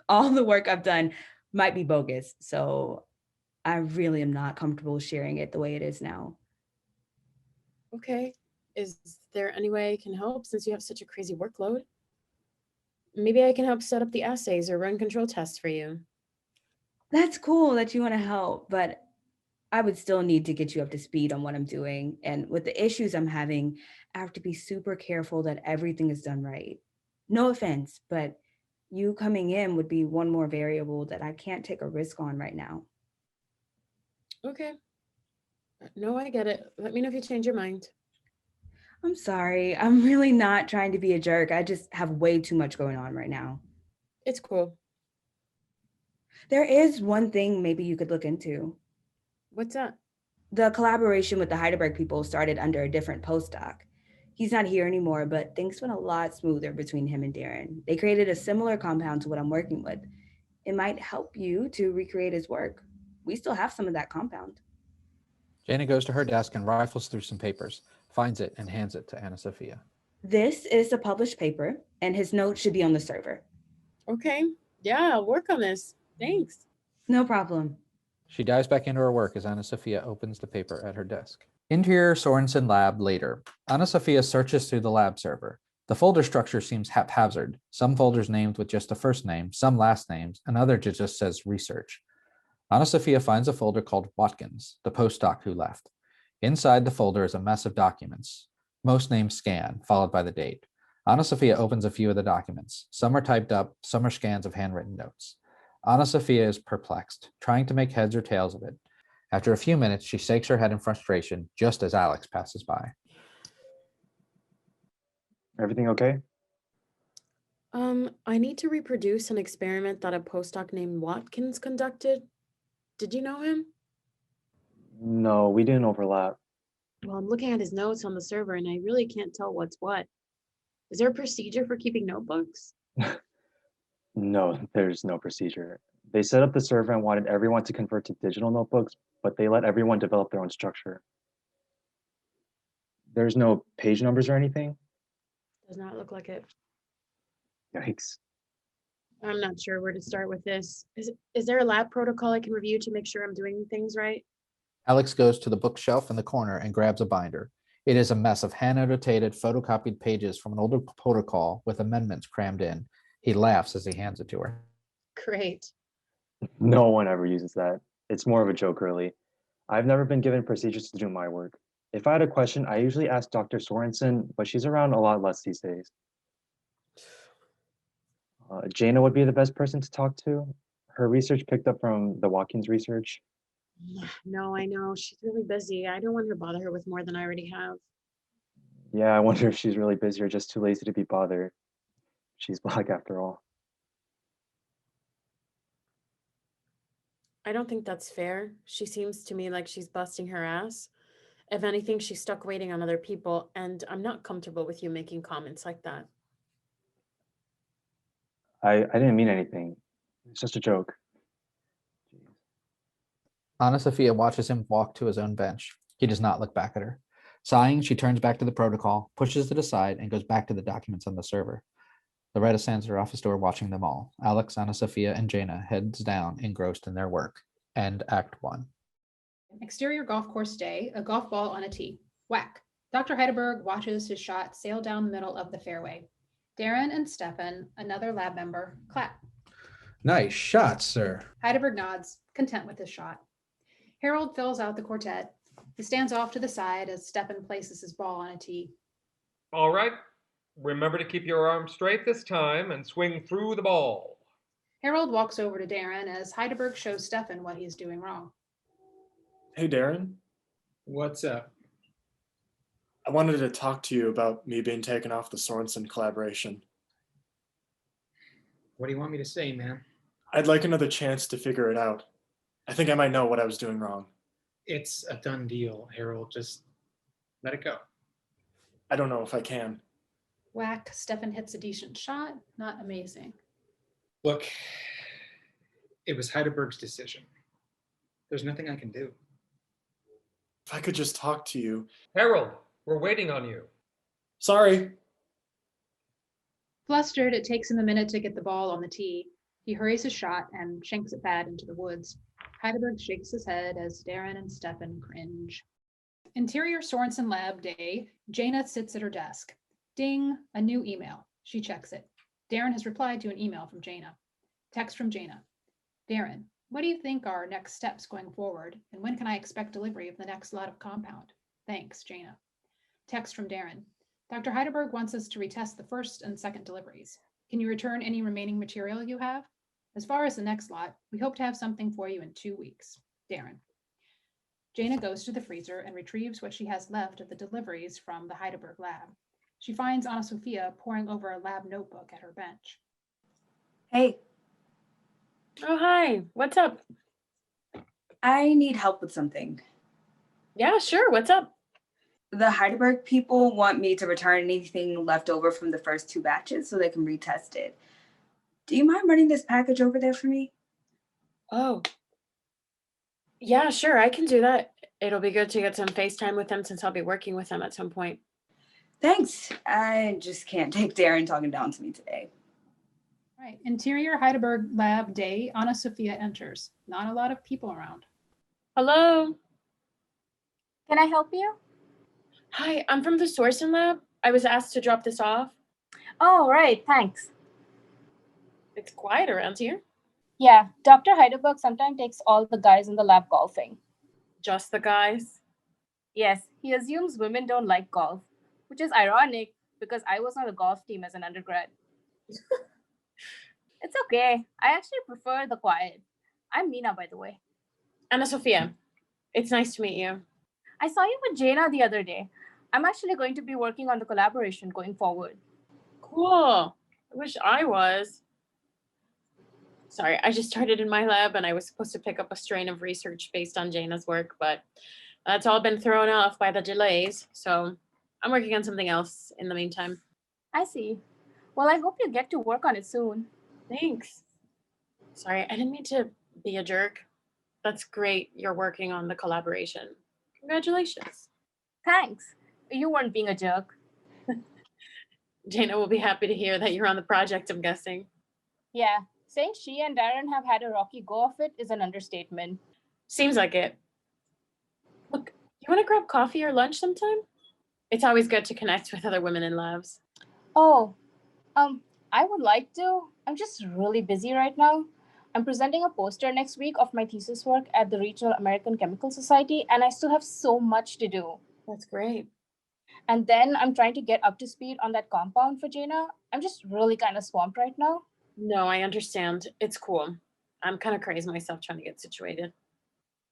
Speaker 2: All the work I've done might be bogus, so I really am not comfortable sharing it the way it is now.
Speaker 4: Okay. Is there any way I can help since you have such a crazy workload? Maybe I can help set up the assays or run control tests for you.
Speaker 2: That's cool that you want to help, but I would still need to get you up to speed on what I'm doing. And with the issues I'm having, I have to be super careful that everything is done right. No offense, but you coming in would be one more variable that I can't take a risk on right now.
Speaker 4: Okay. No, I get it. Let me know if you change your mind.
Speaker 2: I'm sorry. I'm really not trying to be a jerk. I just have way too much going on right now.
Speaker 4: It's cool.
Speaker 2: There is one thing maybe you could look into.
Speaker 4: What's that?
Speaker 2: The collaboration with the Heidelberg people started under a different postdoc. He's not here anymore, but things went a lot smoother between him and Darren. They created a similar compound to what I'm working with. It might help you to recreate his work. We still have some of that compound.
Speaker 8: Jaina goes to her desk and rifles through some papers, finds it, and hands it to Anna Sophia.
Speaker 2: This is a published paper, and his notes should be on the server.
Speaker 4: Okay. Yeah, I'll work on this. Thanks.
Speaker 2: No problem.
Speaker 8: She dives back into her work as Anna Sophia opens the paper at her desk. Interior Sorensen lab later. Anna Sophia searches through the lab server. The folder structure seems haphazard. Some folders named with just the first name, some last names, another just says research. Anna Sophia finds a folder called Watkins, the postdoc who left. Inside the folder is a mess of documents. Most names scan, followed by the date. Anna Sophia opens a few of the documents. Some are typed up, some are scans of handwritten notes. Anna Sophia is perplexed, trying to make heads or tails of it. After a few minutes, she shakes her head in frustration just as Alex passes by.
Speaker 5: Everything okay?
Speaker 4: I need to reproduce an experiment that a postdoc named Watkins conducted. Did you know him?
Speaker 5: No, we didn't overlap.
Speaker 4: Well, I'm looking at his notes on the server and I really can't tell what's what. Is there a procedure for keeping notebooks?
Speaker 5: No, there's no procedure. They set up the server and wanted everyone to convert to digital notebooks, but they let everyone develop their own structure. There's no page numbers or anything?
Speaker 4: Does not look like it.
Speaker 5: Yikes.
Speaker 4: I'm not sure where to start with this. Is there a lab protocol I can review to make sure I'm doing things right?
Speaker 8: Alex goes to the bookshelf in the corner and grabs a binder. It is a mess of hand-annotated, photocopied pages from an older protocol with amendments crammed in. He laughs as he hands it to her.
Speaker 4: Great.
Speaker 5: No one ever uses that. It's more of a joke, really. I've never been given procedures to do my work. If I had a question, I usually ask Dr. Sorensen, but she's around a lot less these days. Jaina would be the best person to talk to. Her research picked up from the Watkins research.
Speaker 4: No, I know. She's really busy. I don't want to bother her with more than I already have.
Speaker 5: Yeah, I wonder if she's really busy or just too lazy to be bothered. She's Black after all.
Speaker 4: I don't think that's fair. She seems to me like she's busting her ass. If anything, she's stuck waiting on other people, and I'm not comfortable with you making comments like that.
Speaker 5: I didn't mean anything. It's just a joke.
Speaker 8: Anna Sophia watches him walk to his own bench. He does not look back at her. Sighing, she turns back to the protocol, pushes it aside, and goes back to the documents on the server. Loretta stands at her office door watching them all. Alex, Anna Sophia, and Jaina heads down, engrossed in their work. End Act 1.
Speaker 1: Exterior golf course day, a golf ball on a tee. Whack. Dr. Heidelberg watches his shot sail down the middle of the fairway. Darren and Stefan, another lab member, clap.
Speaker 8: Nice shot, sir.
Speaker 1: Heidelberg nods, content with his shot. Harold fills out the quartet. He stands off to the side as Stefan places his ball on a tee.
Speaker 7: All right. Remember to keep your arm straight this time and swing through the ball.
Speaker 1: Harold walks over to Darren as Heidelberg shows Stefan what he's doing wrong.
Speaker 11: Hey, Darren.
Speaker 6: What's up?
Speaker 11: I wanted to talk to you about me being taken off the Sorensen collaboration.
Speaker 6: What do you want me to say, man?
Speaker 11: I'd like another chance to figure it out. I think I might know what I was doing wrong.
Speaker 6: It's a done deal, Harold. Just let it go.
Speaker 11: I don't know if I can.
Speaker 1: Whack. Stefan hits a decent shot. Not amazing.
Speaker 6: Look, it was Heidelberg's decision. There's nothing I can do.
Speaker 11: If I could just talk to you.
Speaker 7: Harold, we're waiting on you.
Speaker 11: Sorry.
Speaker 1: Flustered, it takes him a minute to get the ball on the tee. He hurries his shot and shanks it bad into the woods. Heidelberg shakes his head as Darren and Stefan cringe. Interior Sorensen Lab day, Jaina sits at her desk. Ding, a new email. She checks it. Darren has replied to an email from Jaina. Text from Jaina. Darren, what do you think are next steps going forward, and when can I expect delivery of the next lot of compound? Thanks, Jaina. Text from Darren. Dr. Heidelberg wants us to retest the first and second deliveries. Can you return any remaining material you have? As far as the next lot, we hope to have something for you in 2 weeks. Darren. Jaina goes to the freezer and retrieves what she has left of the deliveries from the Heidelberg lab. She finds Anna Sophia poring over a lab notebook at her bench.
Speaker 2: Hey,
Speaker 4: Oh, hi. What's up?
Speaker 2: I need help with something.
Speaker 4: Yeah, sure. What's up?
Speaker 2: The Heidelberg people want me to return anything left over from the first 2 batches so they can retest it. Do you mind running this package over there for me?
Speaker 4: Oh. Yeah, sure. I can do that. It'll be good to get some FaceTime with them since I'll be working with them at some point.
Speaker 2: Thanks. I just can't take Darren talking down to me today.
Speaker 1: All right. Interior Heidelberg lab day, Anna Sophia enters. Not a lot of people around.
Speaker 4: Hello.
Speaker 15: Can I help you?
Speaker 4: Hi, I'm from the Sorensen lab. I was asked to drop this off.
Speaker 15: Oh, right. Thanks.
Speaker 4: It's quiet around here.
Speaker 15: Yeah, Dr. Heidelberg sometimes takes all the guys in the lab golfing.
Speaker 4: Just the guys?
Speaker 15: Yes, he assumes women don't like golf, which is ironic because I was on the golf team as an undergrad. It's okay. I actually prefer the quiet. I'm Mina, by the way.
Speaker 4: Anna Sophia, it's nice to meet you.
Speaker 15: I saw you with Jaina the other day. I'm actually going to be working on the collaboration going forward.
Speaker 4: Cool. I wish I was. Sorry, I just started in my lab and I was supposed to pick up a strain of research based on Jaina's work, but that's all been thrown off by the delays. So I'm working on something else in the meantime.
Speaker 15: I see. Well, I hope you get to work on it soon.
Speaker 4: Thanks. Sorry, I didn't mean to be a jerk. That's great. You're working on the collaboration. Congratulations.
Speaker 15: Thanks. You weren't being a jerk.
Speaker 4: Jaina will be happy to hear that you're on the project, I'm guessing.
Speaker 15: Yeah, saying she and Darren have had a rocky go of it is an understatement.
Speaker 4: Seems like it. Look, you want to grab coffee or lunch sometime? It's always good to connect with other women in labs.
Speaker 15: Oh, I would like to. I'm just really busy right now. I'm presenting a poster next week of my thesis work at the Regional American Chemical Society, and I still have so much to do.
Speaker 4: That's great.
Speaker 15: And then I'm trying to get up to speed on that compound for Jaina. I'm just really kind of swamped right now.
Speaker 4: No, I understand. It's cool. I'm kind of crazy myself trying to get situated.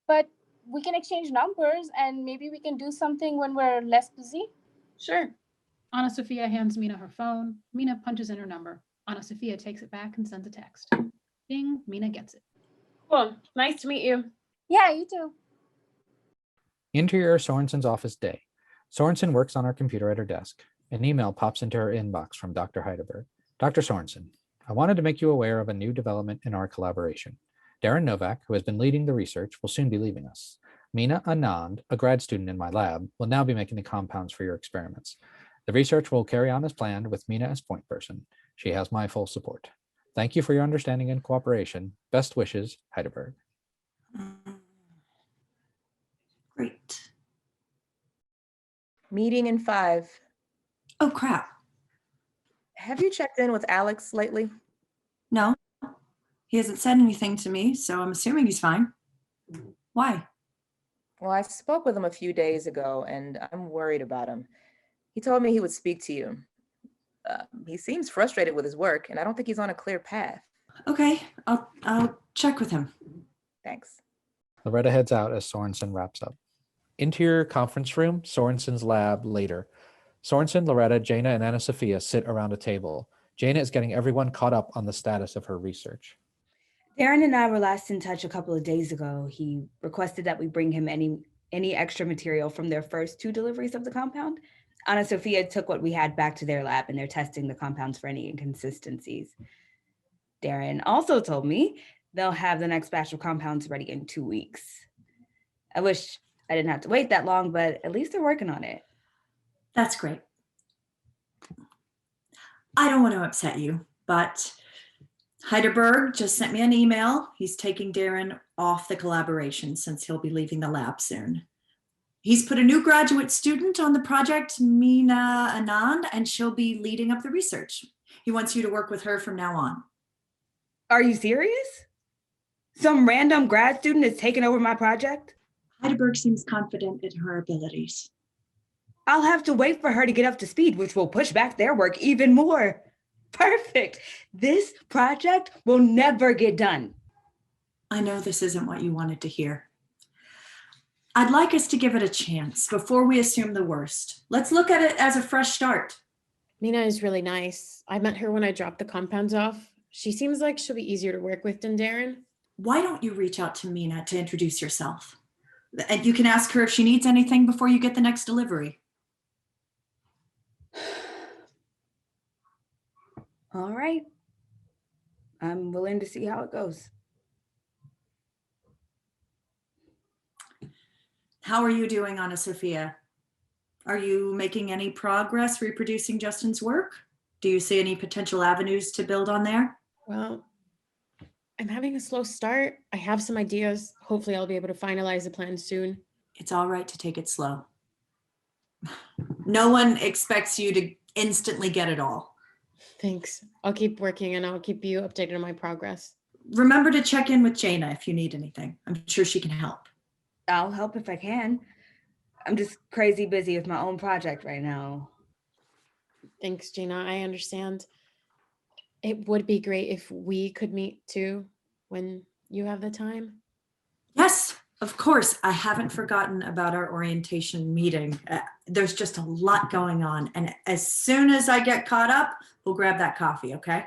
Speaker 15: But we can exchange numbers and maybe we can do something when we're less busy.
Speaker 4: Sure.
Speaker 1: Anna Sophia hands Mina her phone. Mina punches in her number. Anna Sophia takes it back and sends a text. Ding, Mina gets it.
Speaker 4: Cool. Nice to meet you.
Speaker 15: Yeah, you too.
Speaker 8: Interior Sorensen's office day. Sorensen works on her computer at her desk. An email pops into her inbox from Dr. Heidelberg. Dr. Sorensen, I wanted to make you aware of a new development in our collaboration. Darren Novak, who has been leading the research, will soon be leaving us. Meena Anand, a grad student in my lab, will now be making the compounds for your experiments. The research will carry on as planned with Meena as point person. She has my full support. Thank you for your understanding and cooperation. Best wishes, Heidelberg.
Speaker 9: Great.
Speaker 14: Meeting in 5.
Speaker 9: Oh, crap.
Speaker 14: Have you checked in with Alex lately?
Speaker 9: No, he hasn't said anything to me, so I'm assuming he's fine. Why?
Speaker 14: Well, I spoke with him a few days ago and I'm worried about him. He told me he would speak to you. He seems frustrated with his work and I don't think he's on a clear path.
Speaker 9: Okay, I'll check with him.
Speaker 14: Thanks.
Speaker 8: Loretta heads out as Sorensen wraps up. Interior conference room, Sorensen's lab later. Sorensen, Loretta, Jaina, and Anna Sophia sit around a table. Jaina is getting everyone caught up on the status of her research.
Speaker 2: Darren and I were last in touch a couple of days ago. He requested that we bring him any extra material from their first 2 deliveries of the compound. Anna Sophia took what we had back to their lab and they're testing the compounds for any inconsistencies. Darren also told me they'll have the next batch of compounds ready in 2 weeks. I wish I didn't have to wait that long, but at least they're working on it.
Speaker 9: That's great. I don't want to upset you, but Heidelberg just sent me an email. He's taking Darren off the collaboration since he'll be leaving the lab soon. He's put a new graduate student on the project, Meena Anand, and she'll be leading up the research. He wants you to work with her from now on.
Speaker 2: Are you serious? Some random grad student is taking over my project?
Speaker 9: Heidelberg seems confident in her abilities.
Speaker 2: I'll have to wait for her to get up to speed, which will push back their work even more. Perfect. This project will never get done.
Speaker 9: I know this isn't what you wanted to hear. I'd like us to give it a chance before we assume the worst. Let's look at it as a fresh start.
Speaker 4: Meena is really nice. I met her when I dropped the compounds off. She seems like she'll be easier to work with than Darren.
Speaker 9: Why don't you reach out to Meena to introduce yourself? And you can ask her if she needs anything before you get the next delivery.
Speaker 2: All right. I'm willing to see how it goes.
Speaker 9: How are you doing, Anna Sophia? Are you making any progress reproducing Justin's work? Do you see any potential avenues to build on there?
Speaker 4: Well, I'm having a slow start. I have some ideas. Hopefully I'll be able to finalize the plan soon.
Speaker 9: It's all right to take it slow. No one expects you to instantly get it all.
Speaker 4: Thanks. I'll keep working and I'll keep you updated on my progress.
Speaker 9: Remember to check in with Jaina if you need anything. I'm sure she can help.
Speaker 2: I'll help if I can. I'm just crazy busy with my own project right now.
Speaker 4: Thanks, Gina. I understand. It would be great if we could meet too when you have the time.
Speaker 9: Yes, of course. I haven't forgotten about our orientation meeting. There's just a lot going on. And as soon as I get caught up, we'll grab that coffee, okay?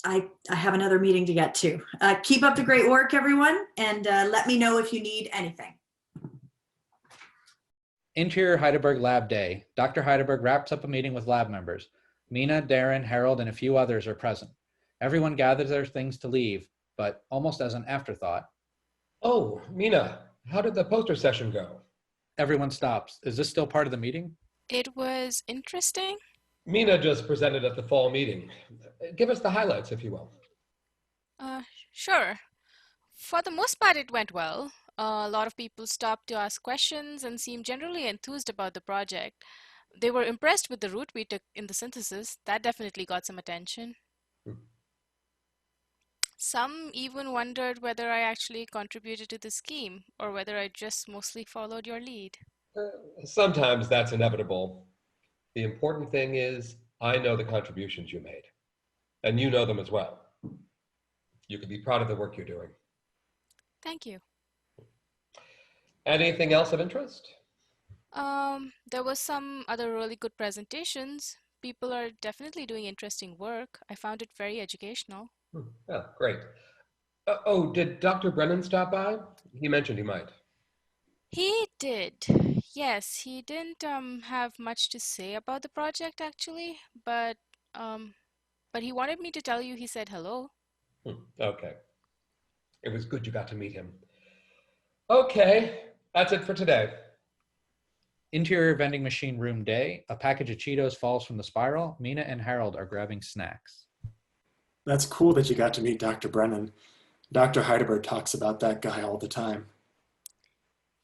Speaker 9: I have another meeting to get to. Keep up the great work, everyone, and let me know if you need anything.
Speaker 8: Interior Heidelberg Lab Day. Dr. Heidelberg wraps up a meeting with lab members. Mina, Darren, Harold, and a few others are present. Everyone gathers their things to leave, but almost as an afterthought.
Speaker 7: Oh, Mina, how did the poster session go?
Speaker 8: Everyone stops. Is this still part of the meeting?
Speaker 16: It was interesting.
Speaker 7: Mina just presented at the fall meeting. Give us the highlights, if you will.
Speaker 16: Sure. For the most part, it went well. A lot of people stopped to ask questions and seemed generally enthused about the project. They were impressed with the route we took in the synthesis. That definitely got some attention. Some even wondered whether I actually contributed to the scheme or whether I just mostly followed your lead.
Speaker 7: Sometimes that's inevitable. The important thing is, I know the contributions you made, and you know them as well. You can be proud of the work you're doing.
Speaker 16: Thank you.
Speaker 7: Anything else of interest?
Speaker 16: There was some other really good presentations. People are definitely doing interesting work. I found it very educational.
Speaker 7: Oh, great. Oh, did Dr. Brennan stop by? He mentioned he might.
Speaker 16: He did. Yes, he didn't have much to say about the project actually, but he wanted me to tell you he said hello.
Speaker 7: Okay. It was good you got to meet him. Okay, that's it for today.
Speaker 8: Interior vending machine room day. A package of Cheetos falls from the spiral. Mina and Harold are grabbing snacks.
Speaker 11: That's cool that you got to meet Dr. Brennan. Dr. Heidelberg talks about that guy all the time.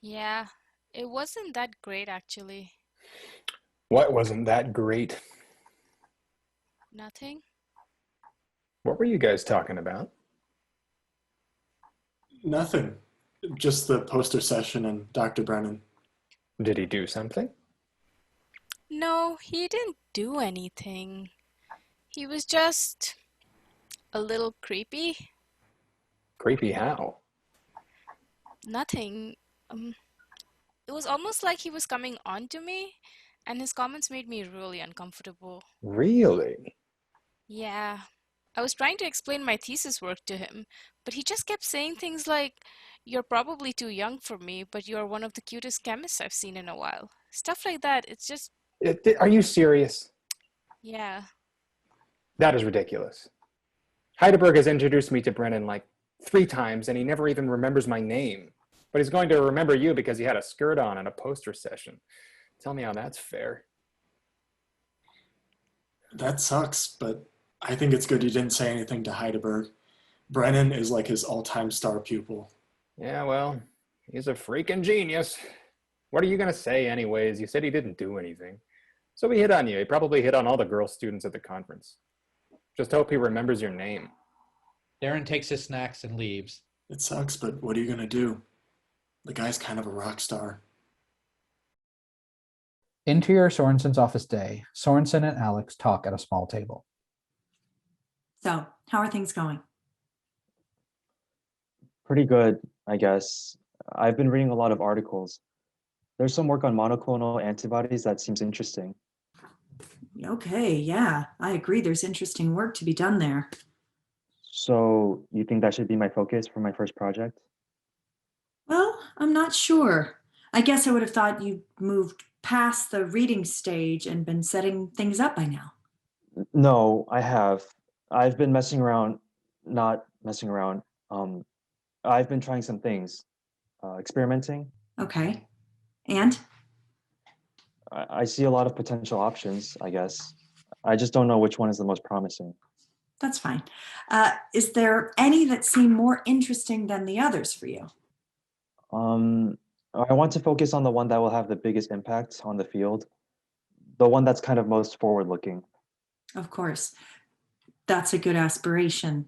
Speaker 16: Yeah, it wasn't that great actually.
Speaker 17: What wasn't that great?
Speaker 16: Nothing.
Speaker 17: What were you guys talking about?
Speaker 11: Nothing. Just the poster session and Dr. Brennan.
Speaker 17: Did he do something?
Speaker 16: No, he didn't do anything. He was just a little creepy.
Speaker 17: Creepy how?
Speaker 16: Nothing. It was almost like he was coming on to me, and his comments made me really uncomfortable.
Speaker 17: Really?
Speaker 16: Yeah. I was trying to explain my thesis work to him, but he just kept saying things like, "You're probably too young for me, but you're one of the cutest chemists I've seen in a while." Stuff like that. It's just...
Speaker 17: Are you serious?
Speaker 16: Yeah.
Speaker 17: That is ridiculous. Heidelberg has introduced me to Brennan like 3 times, and he never even remembers my name. But he's going to remember you because he had a skirt on at a poster session. Tell me how that's fair.
Speaker 11: That sucks, but I think it's good you didn't say anything to Heidelberg. Brennan is like his all-time star pupil.
Speaker 17: Yeah, well, he's a freaking genius. What are you going to say anyways? You said he didn't do anything. So he hit on you. He probably hit on all the girl students at the conference. Just hope he remembers your name.
Speaker 8: Darren takes his snacks and leaves.
Speaker 11: It sucks, but what are you going to do? The guy's kind of a rock star.
Speaker 8: Interior Sorensen's office day. Sorensen and Alex talk at a small table.
Speaker 9: So, how are things going?
Speaker 5: Pretty good, I guess. I've been reading a lot of articles. There's some work on monoclonal antibodies that seems interesting.
Speaker 9: Okay, yeah, I agree. There's interesting work to be done there.
Speaker 5: So you think that should be my focus for my first project?
Speaker 9: Well, I'm not sure. I guess I would have thought you moved past the reading stage and been setting things up by now.
Speaker 5: No, I have. I've been messing around, not messing around. I've been trying some things, experimenting.
Speaker 9: Okay. And?
Speaker 5: I see a lot of potential options, I guess. I just don't know which one is the most promising.
Speaker 9: That's fine. Is there any that seem more interesting than the others for you?
Speaker 5: I want to focus on the one that will have the biggest impact on the field, the one that's kind of most forward-looking.
Speaker 9: Of course. That's a good aspiration.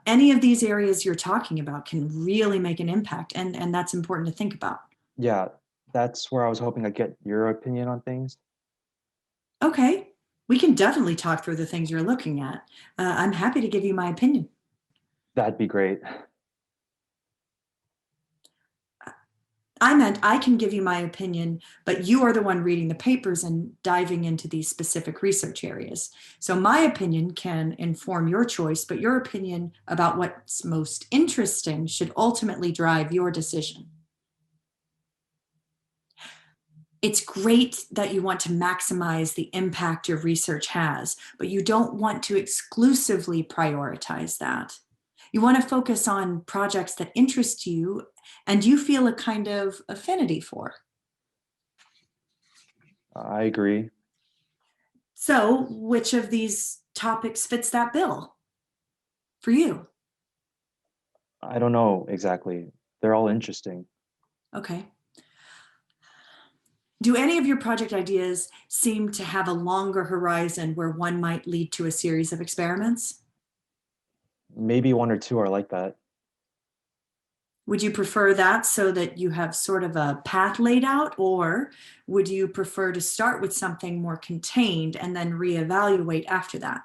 Speaker 9: Any of these areas you're talking about can really make an impact, and that's important to think about.
Speaker 5: Yeah, that's where I was hoping I'd get your opinion on things.
Speaker 9: Okay, we can definitely talk through the things you're looking at. I'm happy to give you my opinion.
Speaker 5: That'd be great.
Speaker 9: I meant I can give you my opinion, but you are the one reading the papers and diving into these specific research areas. So my opinion can inform your choice, but your opinion about what's most interesting should ultimately drive your decision. It's great that you want to maximize the impact your research has, but you don't want to exclusively prioritize that. You want to focus on projects that interest you and you feel a kind of affinity for.
Speaker 5: I agree.
Speaker 9: So, which of these topics fits that bill for you?
Speaker 5: I don't know exactly. They're all interesting.
Speaker 9: Okay. Do any of your project ideas seem to have a longer horizon where one might lead to a series of experiments?
Speaker 5: Maybe one or two are like that.
Speaker 9: Would you prefer that so that you have sort of a path laid out, or would you prefer to start with something more contained and then reevaluate after that?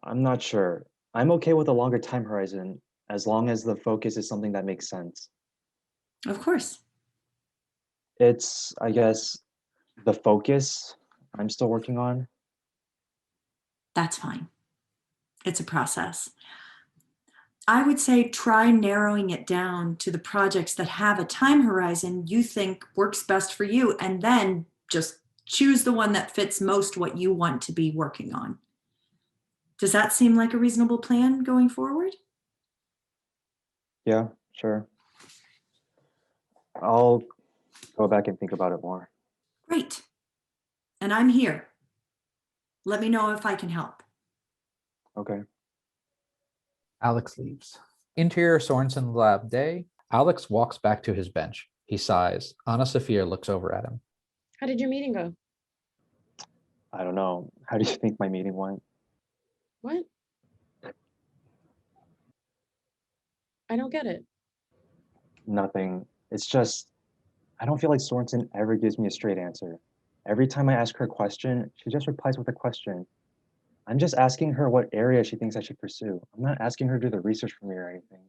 Speaker 5: I'm not sure. I'm okay with a longer time horizon as long as the focus is something that makes sense.
Speaker 9: Of course.
Speaker 5: It's, I guess, the focus I'm still working on.
Speaker 9: That's fine. It's a process. I would say try narrowing it down to the projects that have a time horizon you think works best for you, and then just choose the one that fits most what you want to be working on. Does that seem like a reasonable plan going forward?
Speaker 5: Yeah, sure. I'll go back and think about it more.
Speaker 9: Great. And I'm here. Let me know if I can help.
Speaker 5: Okay.
Speaker 8: Alex leaves. Interior Sorensen lab day. Alex walks back to his bench. He sighs. Anna Sophia looks over at him.
Speaker 4: How did your meeting go?
Speaker 5: I don't know. How do you think my meeting went?
Speaker 4: What? I don't get it.
Speaker 5: Nothing. It's just, I don't feel like Sorensen ever gives me a straight answer. Every time I ask her a question, she just replies with a question. I'm just asking her what area she thinks I should pursue. I'm not asking her to do the research for me or anything.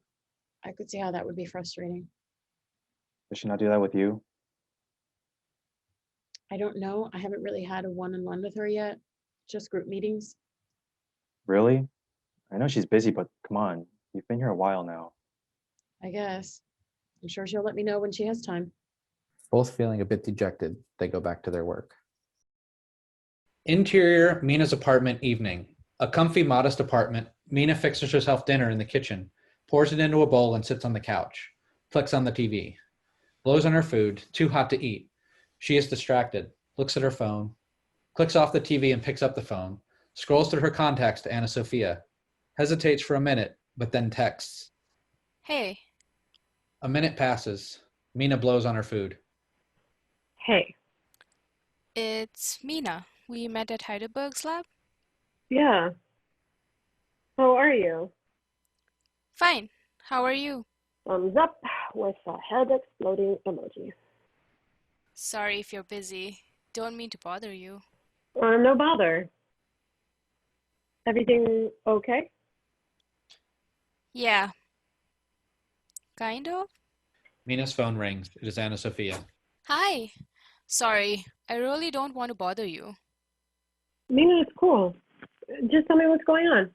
Speaker 4: I could see how that would be frustrating.
Speaker 5: Does she not do that with you?
Speaker 4: I don't know. I haven't really had a one-on-one with her yet. Just group meetings.
Speaker 5: Really? I know she's busy, but come on. You've been here a while now.
Speaker 4: I guess. I'm sure she'll let me know when she has time.
Speaker 8: Both feeling a bit dejected, they go back to their work. Interior Mina's apartment evening. A comfy, modest apartment. Mina fixes herself dinner in the kitchen, pours it into a bowl and sits on the couch. Flicks on the TV. Blows on her food, too hot to eat. She is distracted, looks at her phone, clicks off the TV and picks up the phone, scrolls through her contacts to Anna Sophia, hesitates for a minute, but then texts.
Speaker 16: Hey.
Speaker 8: A minute passes. Mina blows on her food.
Speaker 18: Hey.
Speaker 16: It's Mina. We met at Heidelberg's lab.
Speaker 18: Yeah. How are you?
Speaker 16: Fine. How are you?
Speaker 18: Thumbs up with a head exploding emoji.
Speaker 16: Sorry if you're busy. Don't mean to bother you.
Speaker 18: No bother. Everything okay?
Speaker 16: Yeah. Kind of?
Speaker 8: Mina's phone rings. It is Anna Sophia.
Speaker 16: Hi. Sorry. I really don't want to bother you.
Speaker 18: Mina, it's cool. Just tell me what's going on.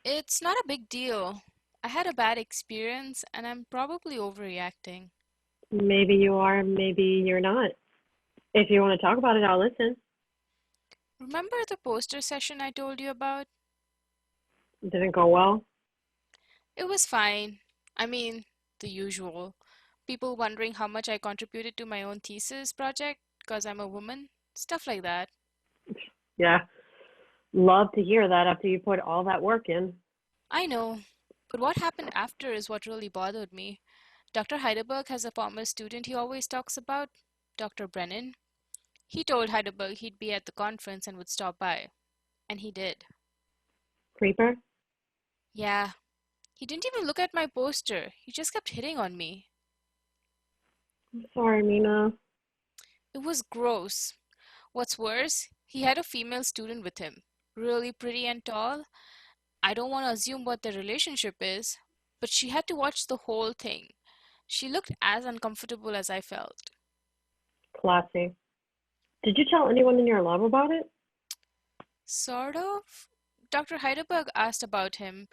Speaker 16: It's not a big deal. I had a bad experience and I'm probably overreacting.
Speaker 18: Maybe you are, maybe you're not. If you want to talk about it, I'll listen.
Speaker 16: Remember the poster session I told you about?
Speaker 18: Didn't go well?
Speaker 16: It was fine. I mean, the usual. People wondering how much I contributed to my own thesis project because I'm a woman. Stuff like that.
Speaker 18: Yeah. Love to hear that after you put all that work in.
Speaker 16: I know. But what happened after is what really bothered me. Dr. Heidelberg has a former student he always talks about, Dr. Brennan. He told Heidelberg he'd be at the conference and would stop by. And he did.
Speaker 18: Creeper?
Speaker 16: Yeah. He didn't even look at my poster. He just kept hitting on me.
Speaker 18: I'm sorry, Mina.
Speaker 16: It was gross. What's worse, he had a female student with him, really pretty and tall. I don't want to assume what their relationship is, but she had to watch the whole thing. She looked as uncomfortable as I felt.
Speaker 18: Classy. Did you tell anyone in your lab about it?
Speaker 16: Sort of. Dr. Heidelberg asked about him,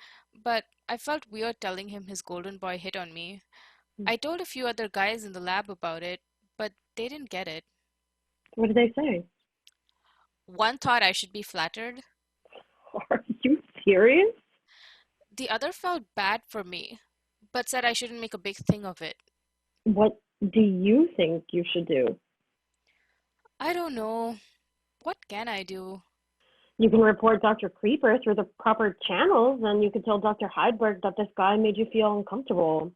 Speaker 16: but I felt weird telling him his golden boy hit on me. I told a few other guys in the lab about it, but they didn't get it.
Speaker 18: What did they say?
Speaker 16: One thought I should be flattered.
Speaker 18: Are you serious?
Speaker 16: The other felt bad for me, but said I shouldn't make a big thing of it.
Speaker 18: What do you think you should do?
Speaker 16: I don't know. What can I do?
Speaker 18: You can report Dr. Creeper through the proper channels, and you can tell Dr. Heidberg that this guy made you feel uncomfortable.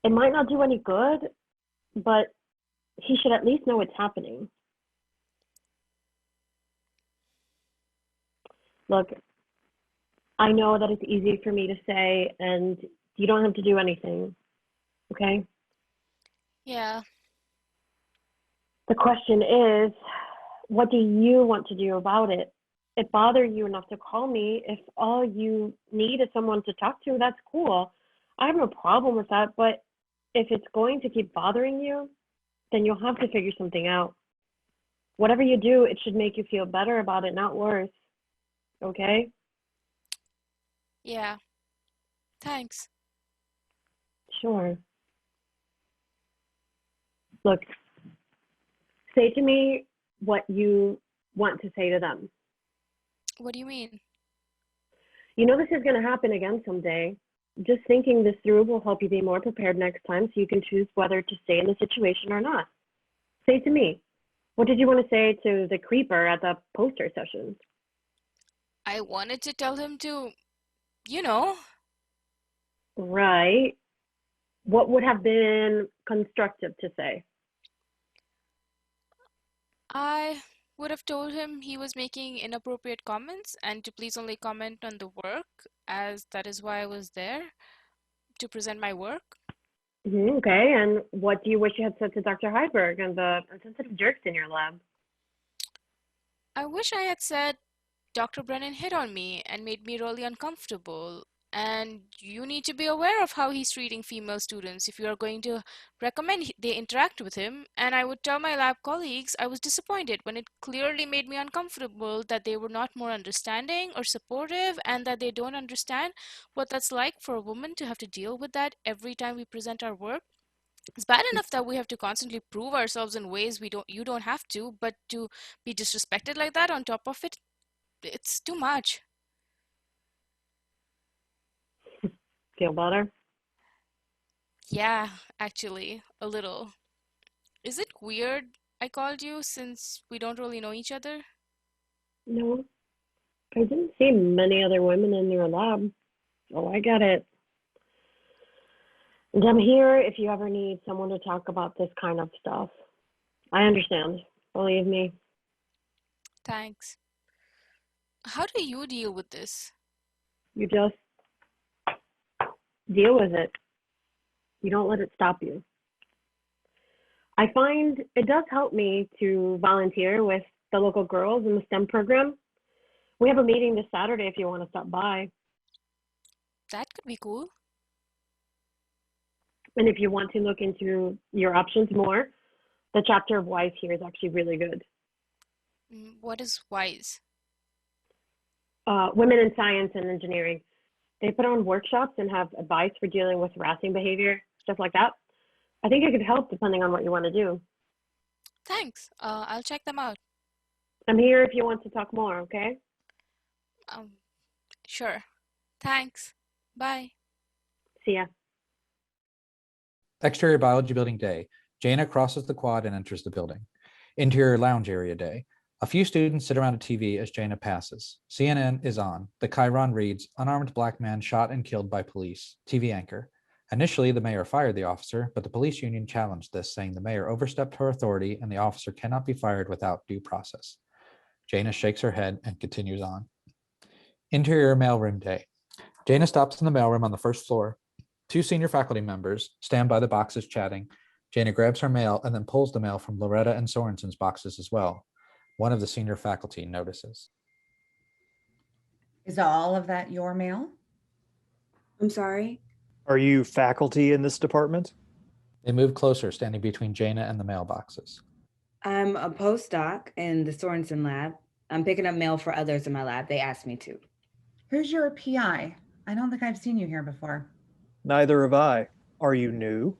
Speaker 18: It might not do any good, but he should at least know it's happening. Look, I know that it's easy for me to say, and you don't have to do anything, okay?
Speaker 16: Yeah.
Speaker 18: The question is, what do you want to do about it? It bothered you enough to call me. If all you need is someone to talk to, that's cool. I have no problem with that, but if it's going to keep bothering you, then you'll have to figure something out. Whatever you do, it should make you feel better about it, not worse. Okay?
Speaker 16: Yeah. Thanks.
Speaker 18: Sure. Look, say to me what you want to say to them.
Speaker 16: What do you mean?
Speaker 18: You know this is going to happen again someday. Just thinking this through will help you be more prepared next time so you can choose whether to stay in the situation or not. Say to me, what did you want to say to the creeper at the poster session?
Speaker 16: I wanted to tell him to, you know.
Speaker 18: Right. What would have been constructive to say?
Speaker 16: I would have told him he was making inappropriate comments and to please only comment on the work, as that is why I was there, to present my work.
Speaker 18: Okay, and what do you wish you had said to Dr. Heiberg and the insensitive jerks in your lab?
Speaker 16: I wish I had said Dr. Brennan hit on me and made me really uncomfortable. And you need to be aware of how he's treating female students if you are going to recommend they interact with him. And I would tell my lab colleagues I was disappointed when it clearly made me uncomfortable that they were not more understanding or supportive and that they don't understand what that's like for a woman to have to deal with that every time we present our work. It's bad enough that we have to constantly prove ourselves in ways you don't have to, but to be disrespected like that on top of it, it's too much.
Speaker 18: Feel better?
Speaker 16: Yeah, actually, a little. Is it weird I called you since we don't really know each other?
Speaker 18: No, I didn't see many other women in your lab. Oh, I get it. And I'm here if you ever need someone to talk about this kind of stuff. I understand. Believe me.
Speaker 16: Thanks. How do you deal with this?
Speaker 18: You just deal with it. You don't let it stop you. I find it does help me to volunteer with the local girls in the STEM program. We have a meeting this Saturday if you want to stop by.
Speaker 16: That could be cool.
Speaker 18: And if you want to look into your options more, the chapter of WISE here is actually really good.
Speaker 16: What is WISE?
Speaker 18: Women in Science and Engineering. They put on workshops and have advice for dealing with harassing behavior, stuff like that. I think it could help depending on what you want to do.
Speaker 16: Thanks. I'll check them out.
Speaker 18: I'm here if you want to talk more, okay?
Speaker 16: Sure. Thanks. Bye.
Speaker 18: See ya.
Speaker 8: Exterior biology building day. Jaina crosses the quad and enters the building. Interior lounge area day. A few students sit around a TV as Jaina passes. CNN is on. The chyron reads, unarmed black man shot and killed by police. TV anchor. Initially, the mayor fired the officer, but the police union challenged this, saying the mayor overstepped her authority and the officer cannot be fired without due process. Jaina shakes her head and continues on. Interior mailroom day. Jaina stops in the mailroom on the first floor. Two senior faculty members stand by the boxes chatting. Jaina grabs her mail and then pulls the mail from Loretta and Sorensen's boxes as well. One of the senior faculty notices.
Speaker 3: Is all of that your mail?
Speaker 2: I'm sorry.
Speaker 19: Are you faculty in this department?
Speaker 8: They move closer, standing between Jaina and the mailboxes.
Speaker 2: I'm a postdoc in the Sorensen lab. I'm picking up mail for others in my lab. They asked me to.
Speaker 3: Who's your PI? I don't think I've seen you here before.
Speaker 19: Neither have I. Are you new?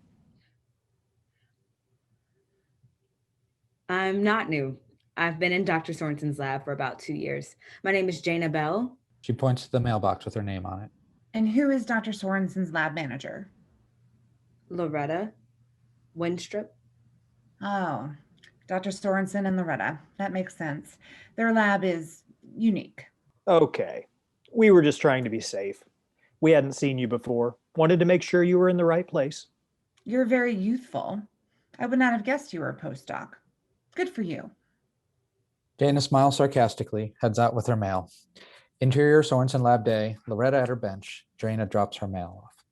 Speaker 2: I'm not new. I've been in Dr. Sorensen's lab for about 2 years. My name is Jaina Bell.
Speaker 8: She points to the mailbox with her name on it.
Speaker 3: And who is Dr. Sorensen's lab manager?
Speaker 2: Loretta Winstrup.
Speaker 3: Oh, Dr. Sorensen and Loretta. That makes sense. Their lab is unique.
Speaker 19: Okay. We were just trying to be safe. We hadn't seen you before. Wanted to make sure you were in the right place.
Speaker 3: You're very youthful. I would not have guessed you were a postdoc. Good for you.
Speaker 8: Jaina smiles sarcastically, heads out with her mail. Interior Sorensen lab day, Loretta at her bench. Jaina drops her mail off.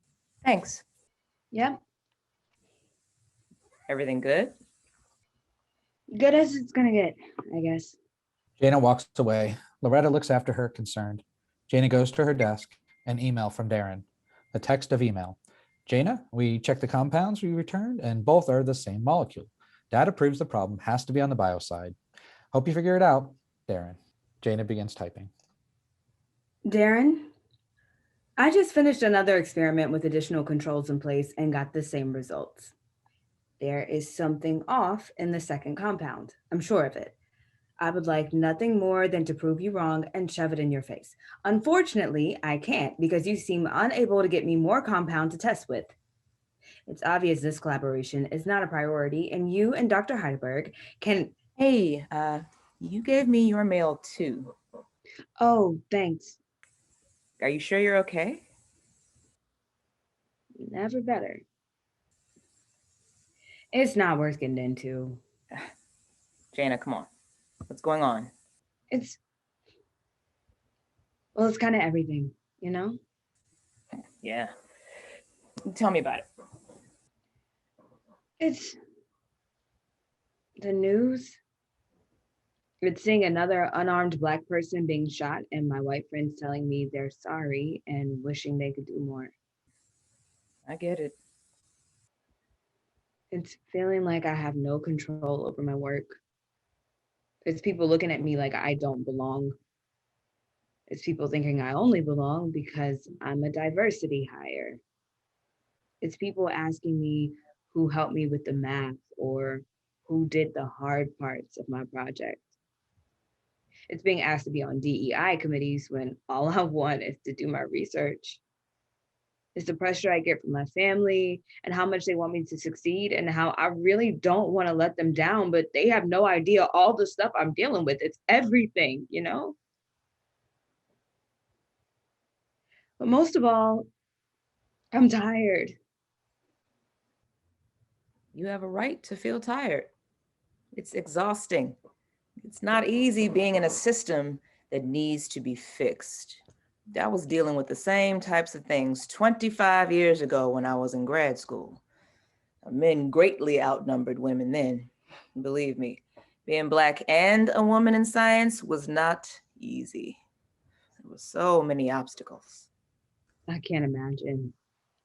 Speaker 14: Thanks.
Speaker 2: Yep.
Speaker 14: Everything good?
Speaker 2: Good as it's gonna get, I guess.
Speaker 8: Jaina walks away. Loretta looks after her, concerned. Jaina goes to her desk. An email from Darren. A text of email. Jaina, we checked the compounds we returned, and both are the same molecule. Data proves the problem has to be on the bio side. Hope you figure it out, Darren. Jaina begins typing.
Speaker 2: Darren, I just finished another experiment with additional controls in place and got the same results. There is something off in the second compound. I'm sure of it. I would like nothing more than to prove you wrong and shove it in your face. Unfortunately, I can't because you seem unable to get me more compound to test with. It's obvious this collaboration is not a priority and you and Dr. Heidelberg can...
Speaker 14: Hey, you gave me your mail too.
Speaker 2: Oh, thanks.
Speaker 14: Are you sure you're okay?
Speaker 2: Never better. It's not worth getting into.
Speaker 14: Jaina, come on. What's going on?
Speaker 2: It's kind of everything, you know?
Speaker 14: Yeah. Tell me about it.
Speaker 2: It's the news. It's seeing another unarmed Black person being shot and my white friends telling me they're sorry and wishing they could do more.
Speaker 14: I get it.
Speaker 2: It's feeling like I have no control over my work. It's people looking at me like I don't belong. It's people thinking I only belong because I'm a diversity hire. It's people asking me who helped me with the math or who did the hard parts of my project. It's being asked to be on DEI committees when all I want is to do my research. It's the pressure I get from my family and how much they want me to succeed and how I really don't want to let them down, but they have no idea all the stuff I'm dealing with. It's everything, you know? But most of all, I'm tired.
Speaker 14: You have a right to feel tired. It's exhausting. It's not easy being in a system that needs to be fixed. I was dealing with the same types of things 25 years ago when I was in grad school. Men greatly outnumbered women then. Believe me, being Black and a woman in science was not easy. There were so many obstacles.
Speaker 2: I can't imagine.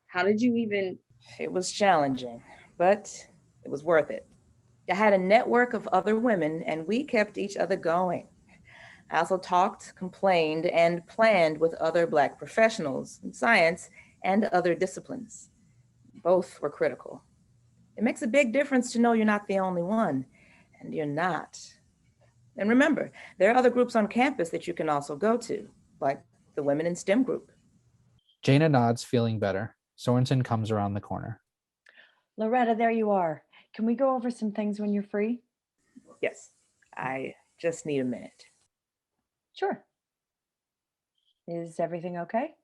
Speaker 2: How did you even?
Speaker 14: It was challenging, but it was worth it. I had a network of other women and we kept each other going. I also talked, complained, and planned with other Black professionals in science and other disciplines. Both were critical. It makes a big difference to know you're not the only one, and you're not. And remember, there are other groups on campus that you can also go to, like the Women in STEM group.
Speaker 8: Jaina nods, feeling better. Sorensen comes around the corner.
Speaker 13: Loretta, there you are. Can we go over some things when you're free?
Speaker 14: Yes, I just need a minute.
Speaker 13: Sure. Is everything okay?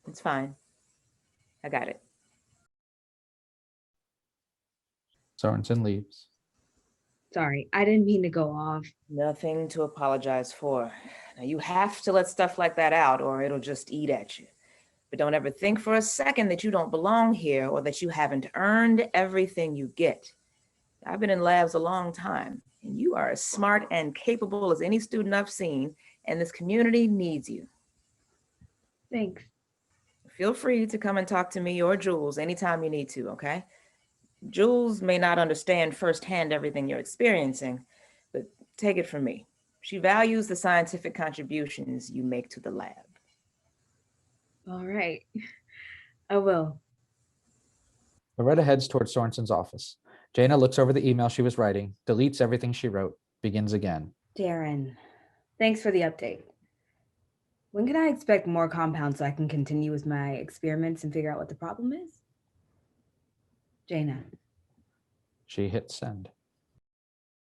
Speaker 14: It's fine. I got it.
Speaker 8: Sorensen leaves.
Speaker 2: Sorry, I didn't mean to go off.
Speaker 14: Nothing to apologize for. Now you have to let stuff like that out or it'll just eat at you. But don't ever think for a second that you don't belong here or that you haven't earned everything you get. I've been in labs a long time, and you are as smart and capable as any student I've seen, and this community needs you.
Speaker 2: Thanks.
Speaker 14: Feel free to come and talk to me or Jules anytime you need to, okay? Jules may not understand firsthand everything you're experiencing, but take it from me. She values the scientific contributions you make to the lab.
Speaker 2: All right. I will.
Speaker 8: Loretta heads towards Sorensen's office. Jaina looks over the email she was writing, deletes everything she wrote, begins again.
Speaker 2: Darren, thanks for the update. When can I expect more compounds so I can continue with my experiments and figure out what the problem is? Jaina.
Speaker 8: She hits send.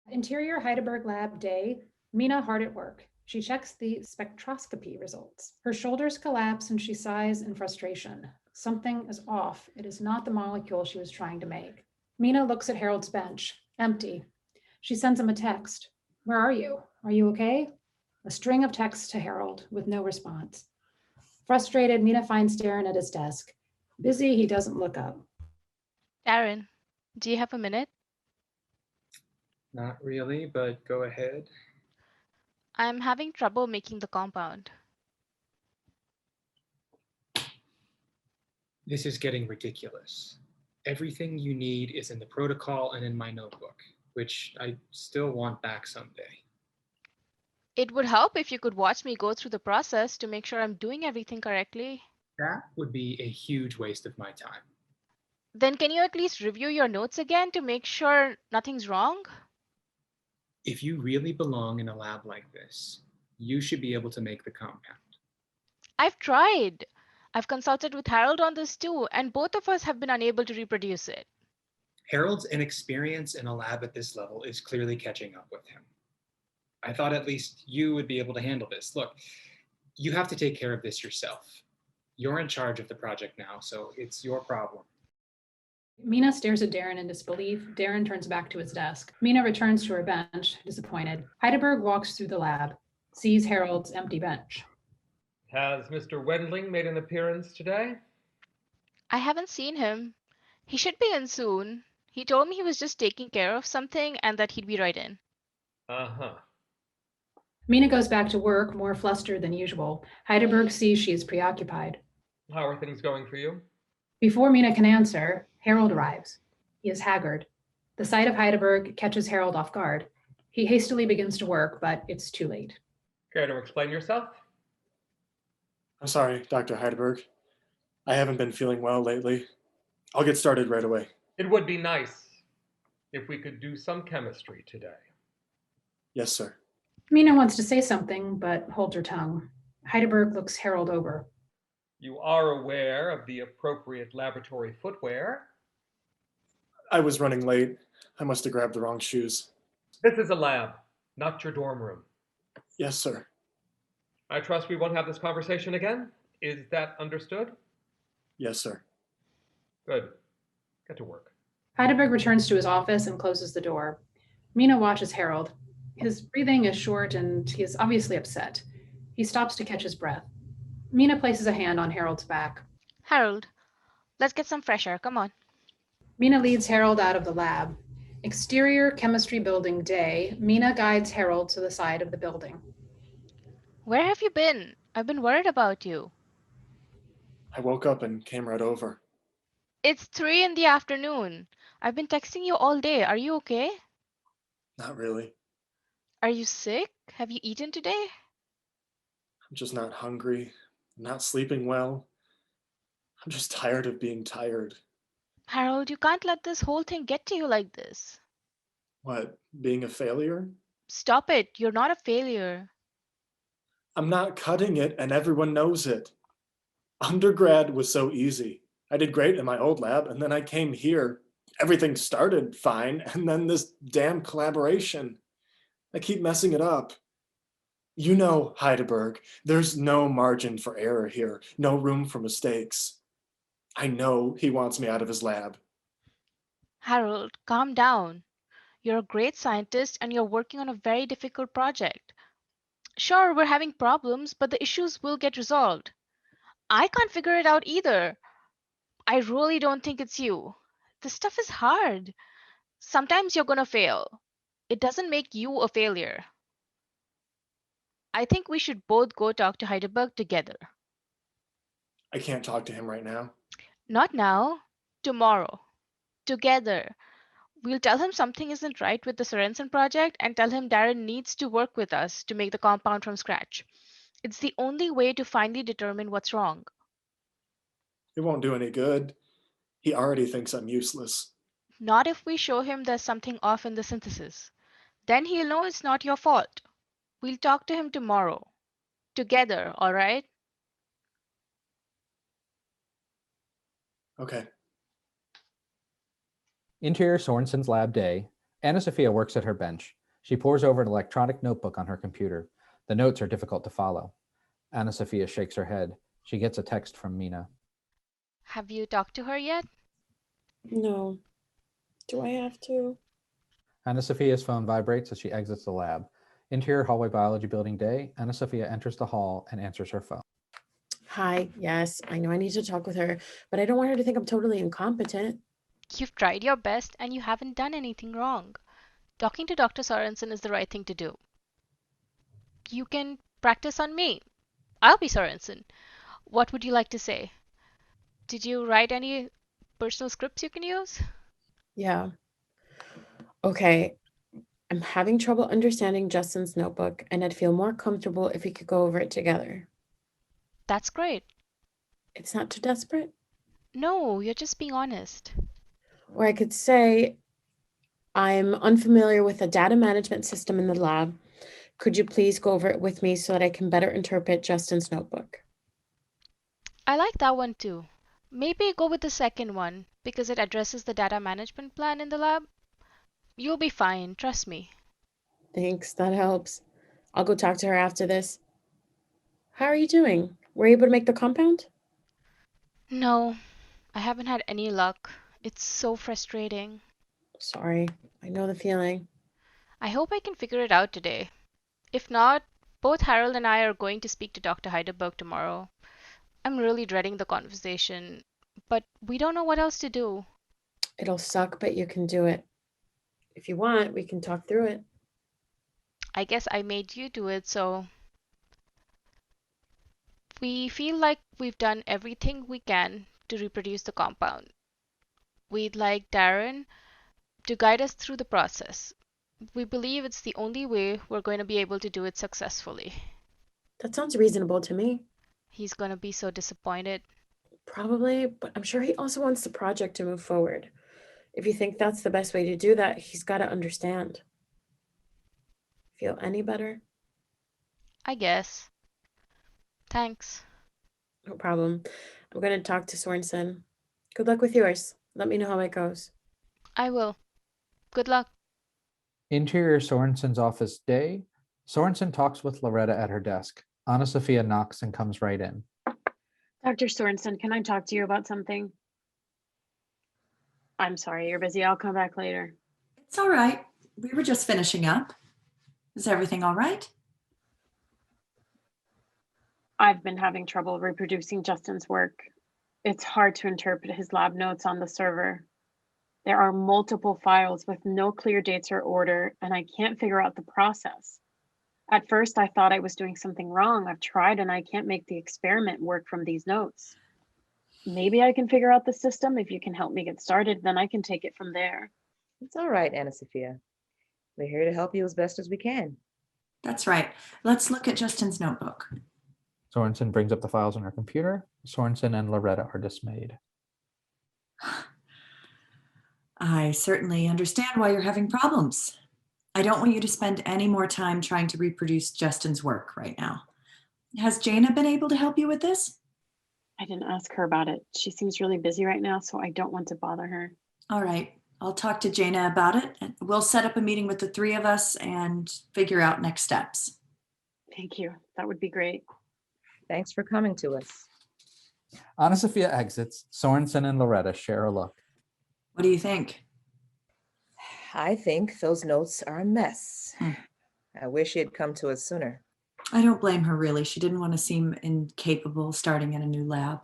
Speaker 1: Interior Heidelberg Lab day, Mina hard at work. She checks the spectroscopy results. Her shoulders collapse and she sighs in frustration. Something is off. It is not the molecule she was trying to make. Mina looks at Harold's bench, empty. She sends him a text. Where are you? Are you okay? A string of texts to Harold with no response. Frustrated, Mina finds Darren at his desk. Busy, he doesn't look up.
Speaker 12: Darren, do you have a minute?
Speaker 6: Not really, but go ahead.
Speaker 12: I'm having trouble making the compound.
Speaker 6: This is getting ridiculous. Everything you need is in the protocol and in my notebook, which I still want back someday.
Speaker 12: It would help if you could watch me go through the process to make sure I'm doing everything correctly.
Speaker 6: That would be a huge waste of my time.
Speaker 12: Then can you at least review your notes again to make sure nothing's wrong?
Speaker 6: If you really belong in a lab like this, you should be able to make the compound.
Speaker 12: I've tried. I've consulted with Harold on this too, and both of us have been unable to reproduce it.
Speaker 6: Harold's inexperience in a lab at this level is clearly catching up with him. I thought at least you would be able to handle this. Look, you have to take care of this yourself. You're in charge of the project now, so it's your problem.
Speaker 1: Mina stares at Darren in disbelief. Darren turns back to his desk. Mina returns to her bench, disappointed. Heidelberg walks through the lab, sees Harold's empty bench.
Speaker 7: Has Mr. Wendling made an appearance today?
Speaker 12: I haven't seen him. He should be in soon. He told me he was just taking care of something and that he'd be right in.
Speaker 7: Uh-huh.
Speaker 1: Mina goes back to work, more flustered than usual. Heidelberg sees she is preoccupied.
Speaker 7: How are things going for you?
Speaker 1: Before Mina can answer, Harold arrives. He is haggard. The sight of Heidelberg catches Harold off guard. He hastily begins to work, but it's too late.
Speaker 7: Care to explain yourself?
Speaker 11: I'm sorry, Dr. Heidelberg. I haven't been feeling well lately. I'll get started right away.
Speaker 7: It would be nice if we could do some chemistry today.
Speaker 11: Yes, sir.
Speaker 1: Mina wants to say something, but holds her tongue. Heidelberg looks Harold over.
Speaker 7: You are aware of the appropriate laboratory footwear.
Speaker 11: I was running late. I must have grabbed the wrong shoes.
Speaker 7: This is a lab, not your dorm room.
Speaker 11: Yes, sir.
Speaker 7: I trust we won't have this conversation again. Is that understood?
Speaker 11: Yes, sir.
Speaker 7: Good. Get to work.
Speaker 1: Heidelberg returns to his office and closes the door. Mina watches Harold. His breathing is short and he is obviously upset. He stops to catch his breath. Mina places a hand on Harold's back.
Speaker 12: Harold, let's get some fresh air. Come on.
Speaker 1: Mina leads Harold out of the lab. Exterior chemistry building day, Mina guides Harold to the side of the building.
Speaker 12: Where have you been? I've been worried about you.
Speaker 11: I woke up and came right over.
Speaker 12: It's 3 in the afternoon. I've been texting you all day. Are you okay?
Speaker 11: Not really.
Speaker 12: Are you sick? Have you eaten today?
Speaker 11: I'm just not hungry. I'm not sleeping well. I'm just tired of being tired.
Speaker 12: Harold, you can't let this whole thing get to you like this.
Speaker 11: What, being a failure?
Speaker 12: Stop it. You're not a failure.
Speaker 11: I'm not cutting it and everyone knows it. Undergrad was so easy. I did great in my old lab and then I came here. Everything started fine and then this damn collaboration. I keep messing it up. You know, Heidelberg, there's no margin for error here, no room for mistakes. I know he wants me out of his lab.
Speaker 12: Harold, calm down. You're a great scientist and you're working on a very difficult project. Sure, we're having problems, but the issues will get resolved. I can't figure it out either. I really don't think it's you. This stuff is hard. Sometimes you're gonna fail. It doesn't make you a failure. I think we should both go talk to Heidelberg together.
Speaker 11: I can't talk to him right now.
Speaker 12: Not now, tomorrow. Together. We'll tell him something isn't right with the Sorensen project and tell him Darren needs to work with us to make the compound from scratch. It's the only way to finally determine what's wrong.
Speaker 11: It won't do any good. He already thinks I'm useless.
Speaker 12: Not if we show him there's something off in the synthesis. Then he'll know it's not your fault. We'll talk to him tomorrow. Together, all right?
Speaker 11: Okay.
Speaker 8: Interior Sorensen's lab day. Anna Sophia works at her bench. She pores over an electronic notebook on her computer. The notes are difficult to follow. Anna Sophia shakes her head. She gets a text from Mina.
Speaker 12: Have you talked to her yet?
Speaker 4: No. Do I have to?
Speaker 8: Anna Sophia's phone vibrates as she exits the lab. Interior hallway biology building day. Anna Sophia enters the hall and answers her phone.
Speaker 4: Hi, yes, I know I need to talk with her, but I don't want her to think I'm totally incompetent.
Speaker 12: You've tried your best and you haven't done anything wrong. Talking to Dr. Sorensen is the right thing to do. You can practice on me. I'll be Sorensen. What would you like to say? Did you write any personal scripts you can use?
Speaker 4: Yeah. Okay. I'm having trouble understanding Justin's notebook, and I'd feel more comfortable if we could go over it together.
Speaker 12: That's great.
Speaker 4: It's not too desperate?
Speaker 12: No, you're just being honest.
Speaker 4: Or I could say, I'm unfamiliar with the data management system in the lab. Could you please go over it with me so that I can better interpret Justin's notebook?
Speaker 12: I like that one too. Maybe go with the second one because it addresses the data management plan in the lab. You'll be fine, trust me.
Speaker 4: Thanks, that helps. I'll go talk to her after this. How are you doing? Were you able to make the compound?
Speaker 12: No, I haven't had any luck. It's so frustrating.
Speaker 4: Sorry, I know the feeling.
Speaker 12: I hope I can figure it out today. If not, both Harold and I are going to speak to Dr. Heidelberg tomorrow. I'm really dreading the conversation, but we don't know what else to do.
Speaker 4: It'll suck, but you can do it. If you want, we can talk through it.
Speaker 12: I guess I made you do it, so we feel like we've done everything we can to reproduce the compound. We'd like Darren to guide us through the process. We believe it's the only way we're going to be able to do it successfully.
Speaker 4: That sounds reasonable to me.
Speaker 12: He's going to be so disappointed.
Speaker 4: Probably, but I'm sure he also wants the project to move forward. If you think that's the best way to do that, he's got to understand. Feel any better?
Speaker 12: I guess. Thanks.
Speaker 4: No problem. I'm going to talk to Sorensen. Good luck with yours. Let me know how it goes.
Speaker 12: I will. Good luck.
Speaker 8: Interior Sorensen's office day. Sorensen talks with Loretta at her desk. Anna Sophia knocks and comes right in.
Speaker 18: Dr. Sorensen, can I talk to you about something? I'm sorry, you're busy. I'll come back later.
Speaker 9: It's all right. We were just finishing up. Is everything all right?
Speaker 18: I've been having trouble reproducing Justin's work. It's hard to interpret his lab notes on the server. There are multiple files with no clear dates or order, and I can't figure out the process. At first, I thought I was doing something wrong. I've tried and I can't make the experiment work from these notes. Maybe I can figure out the system. If you can help me get started, then I can take it from there.
Speaker 14: It's all right, Anna Sophia. We're here to help you as best as we can.
Speaker 9: That's right. Let's look at Justin's notebook.
Speaker 8: Sorensen brings up the files on her computer. Sorensen and Loretta are dismayed.
Speaker 9: I certainly understand why you're having problems. I don't want you to spend any more time trying to reproduce Justin's work right now. Has Jana been able to help you with this?
Speaker 18: I didn't ask her about it. She seems really busy right now, so I don't want to bother her.
Speaker 9: All right. I'll talk to Jana about it. And we'll set up a meeting with the three of us and figure out next steps.
Speaker 18: Thank you. That would be great.
Speaker 14: Thanks for coming to us.
Speaker 8: Anna Sophia exits. Sorensen and Loretta share a look.
Speaker 9: What do you think?
Speaker 14: I think those notes are a mess. I wish he had come to us sooner.
Speaker 9: I don't blame her, really. She didn't want to seem incapable starting in a new lab.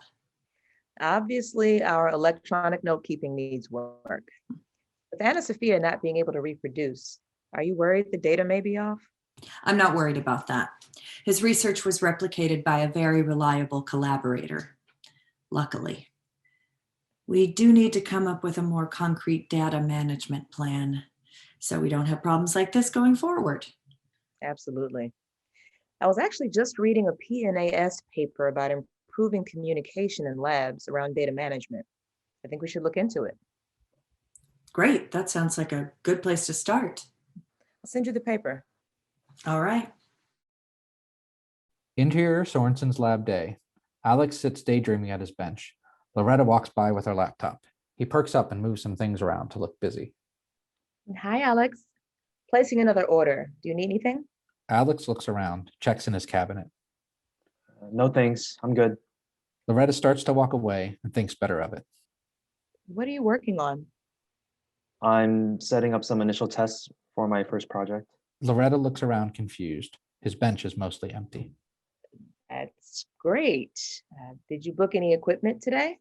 Speaker 14: Obviously, our electronic note keeping needs work. With Anna Sophia not being able to reproduce, are you worried the data may be off?
Speaker 9: I'm not worried about that. His research was replicated by a very reliable collaborator, luckily. We do need to come up with a more concrete data management plan so we don't have problems like this going forward.
Speaker 14: Absolutely. I was actually just reading a PNAS paper about improving communication in labs around data management. I think we should look into it.
Speaker 9: Great, that sounds like a good place to start.
Speaker 14: I'll send you the paper.
Speaker 9: All right.
Speaker 8: Interior Sorensen's lab day. Alex sits daydreaming at his bench. Loretta walks by with her laptop. He perks up and moves some things around to look busy.
Speaker 14: Hi, Alex. Placing another order. Do you need anything?
Speaker 8: Alex looks around, checks in his cabinet.
Speaker 5: No thanks, I'm good.
Speaker 8: Loretta starts to walk away and thinks better of it.
Speaker 14: What are you working on?
Speaker 5: I'm setting up some initial tests for my first project.
Speaker 8: Loretta looks around confused. His bench is mostly empty.
Speaker 14: That's great. Did you book any equipment today?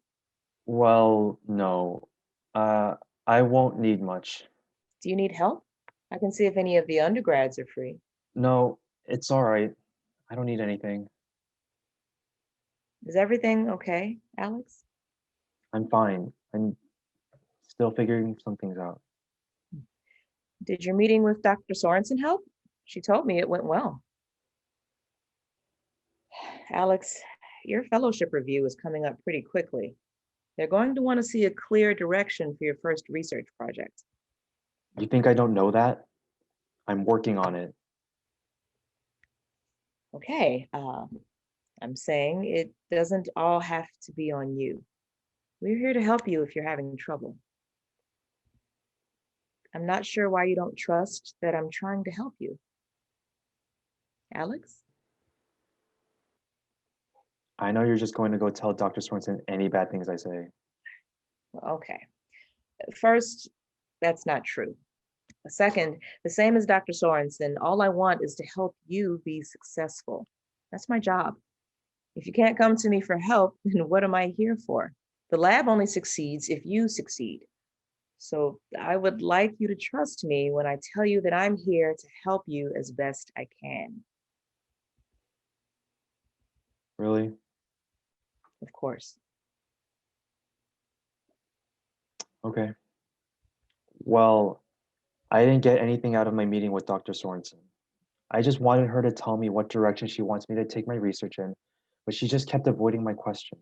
Speaker 5: Well, no. I won't need much.
Speaker 14: Do you need help? I can see if any of the undergrads are free.
Speaker 5: No, it's all right. I don't need anything.
Speaker 14: Is everything okay, Alex?
Speaker 5: I'm fine. I'm still figuring some things out.
Speaker 14: Did your meeting with Dr. Sorensen help? She told me it went well. Alex, your fellowship review is coming up pretty quickly. They're going to want to see a clear direction for your first research project.
Speaker 5: You think I don't know that? I'm working on it.
Speaker 14: Okay, I'm saying it doesn't all have to be on you. We're here to help you if you're having trouble. I'm not sure why you don't trust that I'm trying to help you. Alex?
Speaker 5: I know you're just going to go tell Dr. Sorensen any bad things I say.
Speaker 14: Okay. First, that's not true. Second, the same as Dr. Sorensen, all I want is to help you be successful. That's my job. If you can't come to me for help, then what am I here for? The lab only succeeds if you succeed. So I would like you to trust me when I tell you that I'm here to help you as best I can.
Speaker 5: Really?
Speaker 14: Of course.
Speaker 5: Okay. Well, I didn't get anything out of my meeting with Dr. Sorensen. I just wanted her to tell me what direction she wants me to take my research in, but she just kept avoiding my questions.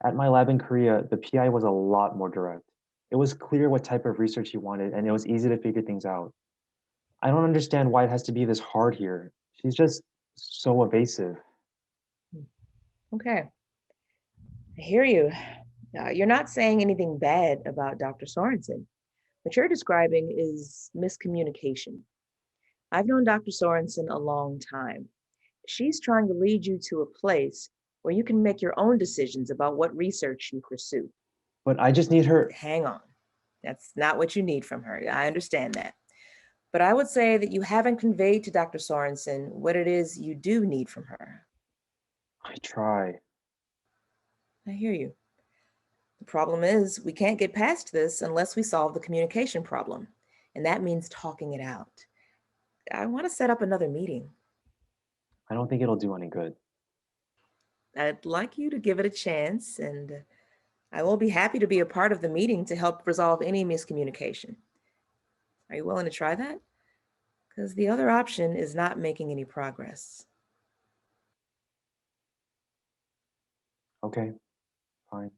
Speaker 5: At my lab in Korea, the PI was a lot more direct. It was clear what type of research he wanted, and it was easy to figure things out. I don't understand why it has to be this hard here. She's just so evasive.
Speaker 14: Okay. I hear you. You're not saying anything bad about Dr. Sorensen. What you're describing is miscommunication. I've known Dr. Sorensen a long time. She's trying to lead you to a place where you can make your own decisions about what research you pursue.
Speaker 5: But I just need her.
Speaker 14: Hang on. That's not what you need from her. I understand that. But I would say that you haven't conveyed to Dr. Sorensen what it is you do need from her.
Speaker 5: I try.
Speaker 14: I hear you. The problem is we can't get past this unless we solve the communication problem. And that means talking it out. I want to set up another meeting.
Speaker 5: I don't think it'll do any good.
Speaker 14: I'd like you to give it a chance, and I will be happy to be a part of the meeting to help resolve any miscommunication. Are you willing to try that? Because the other option is not making any progress.
Speaker 5: Okay, fine.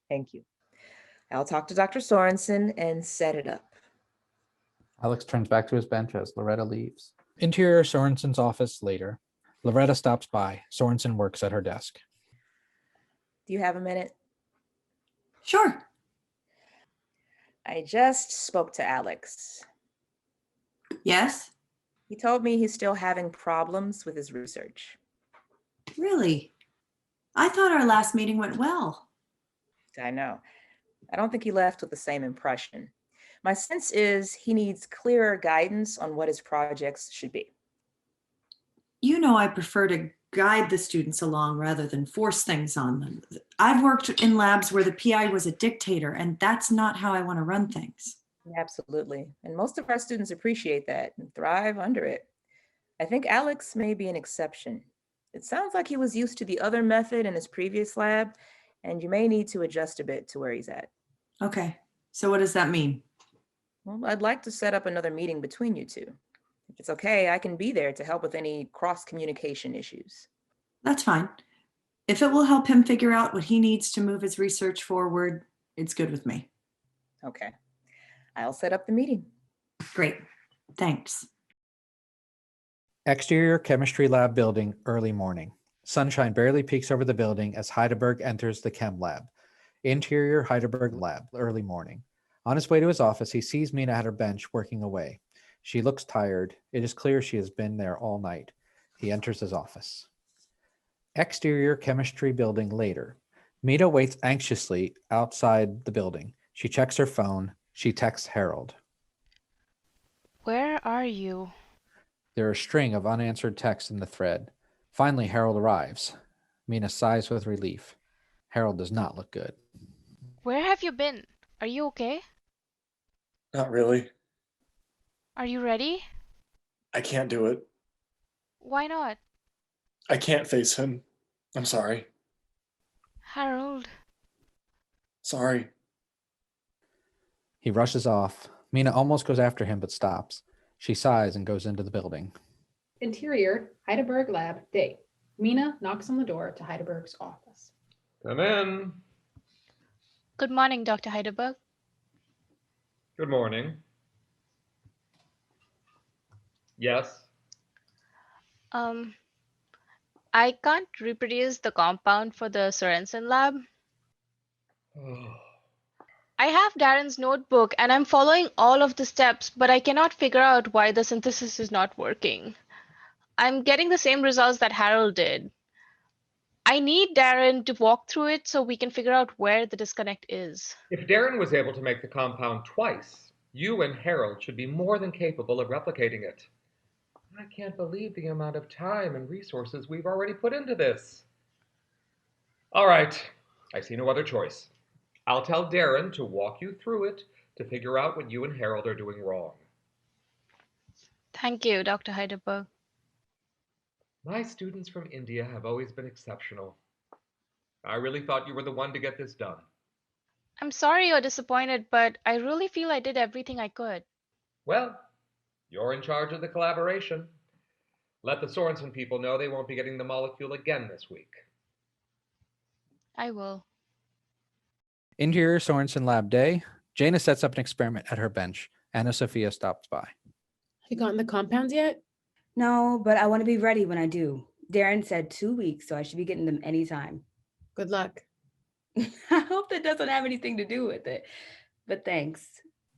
Speaker 14: Thank you. I'll talk to Dr. Sorensen and set it up.
Speaker 8: Alex turns back to his bench as Loretta leaves. Interior Sorensen's office later. Loretta stops by. Sorensen works at her desk.
Speaker 14: Do you have a minute?
Speaker 9: Sure.
Speaker 14: I just spoke to Alex.
Speaker 9: Yes?
Speaker 14: He told me he's still having problems with his research.
Speaker 9: Really? I thought our last meeting went well.
Speaker 14: I know. I don't think he left with the same impression. My sense is he needs clearer guidance on what his projects should be.
Speaker 9: You know, I prefer to guide the students along rather than force things on them. I've worked in labs where the PI was a dictator, and that's not how I want to run things.
Speaker 14: Absolutely. And most of our students appreciate that and thrive under it. I think Alex may be an exception. It sounds like he was used to the other method in his previous lab, and you may need to adjust a bit to where he's at.
Speaker 9: Okay, so what does that mean?
Speaker 14: Well, I'd like to set up another meeting between you two. If it's okay, I can be there to help with any cross-communication issues.
Speaker 9: That's fine. If it will help him figure out what he needs to move his research forward, it's good with me.
Speaker 14: Okay. I'll set up the meeting.
Speaker 9: Great. Thanks.
Speaker 8: Exterior chemistry lab building, early morning. Sunshine barely peeks over the building as Heidelberg enters the chem lab. Interior Heidelberg lab, early morning. On his way to his office, he sees Mina at her bench working away. She looks tired. It is clear she has been there all night. He enters his office. Exterior chemistry building later. Mina waits anxiously outside the building. She checks her phone. She texts Harold.
Speaker 12: Where are you?
Speaker 8: There are a string of unanswered texts in the thread. Finally, Harold arrives. Mina sighs with relief. Harold does not look good.
Speaker 12: Where have you been? Are you okay?
Speaker 11: Not really.
Speaker 12: Are you ready?
Speaker 11: I can't do it.
Speaker 12: Why not?
Speaker 11: I can't face him. I'm sorry.
Speaker 12: Harold.
Speaker 11: Sorry.
Speaker 8: He rushes off. Mina almost goes after him but stops. She sighs and goes into the building.
Speaker 1: Interior, Heidelberg lab, day. Mina knocks on the door to Heidelberg's office.
Speaker 7: Come in.
Speaker 12: Good morning, Dr. Heidelberg.
Speaker 7: Good morning. Yes.
Speaker 12: I can't reproduce the compound for the Sorensen lab. I have Darren's notebook and I'm following all of the steps, but I cannot figure out why the synthesis is not working. I'm getting the same results that Harold did. I need Darren to walk through it so we can figure out where the disconnect is.
Speaker 7: If Darren was able to make the compound twice, you and Harold should be more than capable of replicating it. I can't believe the amount of time and resources we've already put into this. All right, I see no other choice. I'll tell Darren to walk you through it to figure out what you and Harold are doing wrong.
Speaker 12: Thank you, Dr. Heidelberg.
Speaker 7: My students from India have always been exceptional. I really thought you were the one to get this done.
Speaker 12: I'm sorry you're disappointed, but I really feel I did everything I could.
Speaker 7: Well, you're in charge of the collaboration. Let the Sorensen people know they won't be getting the molecule again this week.
Speaker 12: I will.
Speaker 8: Interior Sorensen lab day. Jaina sets up an experiment at her bench. Anna Sophia stops by.
Speaker 4: Have you gotten the compounds yet?
Speaker 2: No, but I want to be ready when I do. Darren said 2 weeks, so I should be getting them anytime.
Speaker 4: Good luck.
Speaker 2: I hope that doesn't have anything to do with it, but thanks.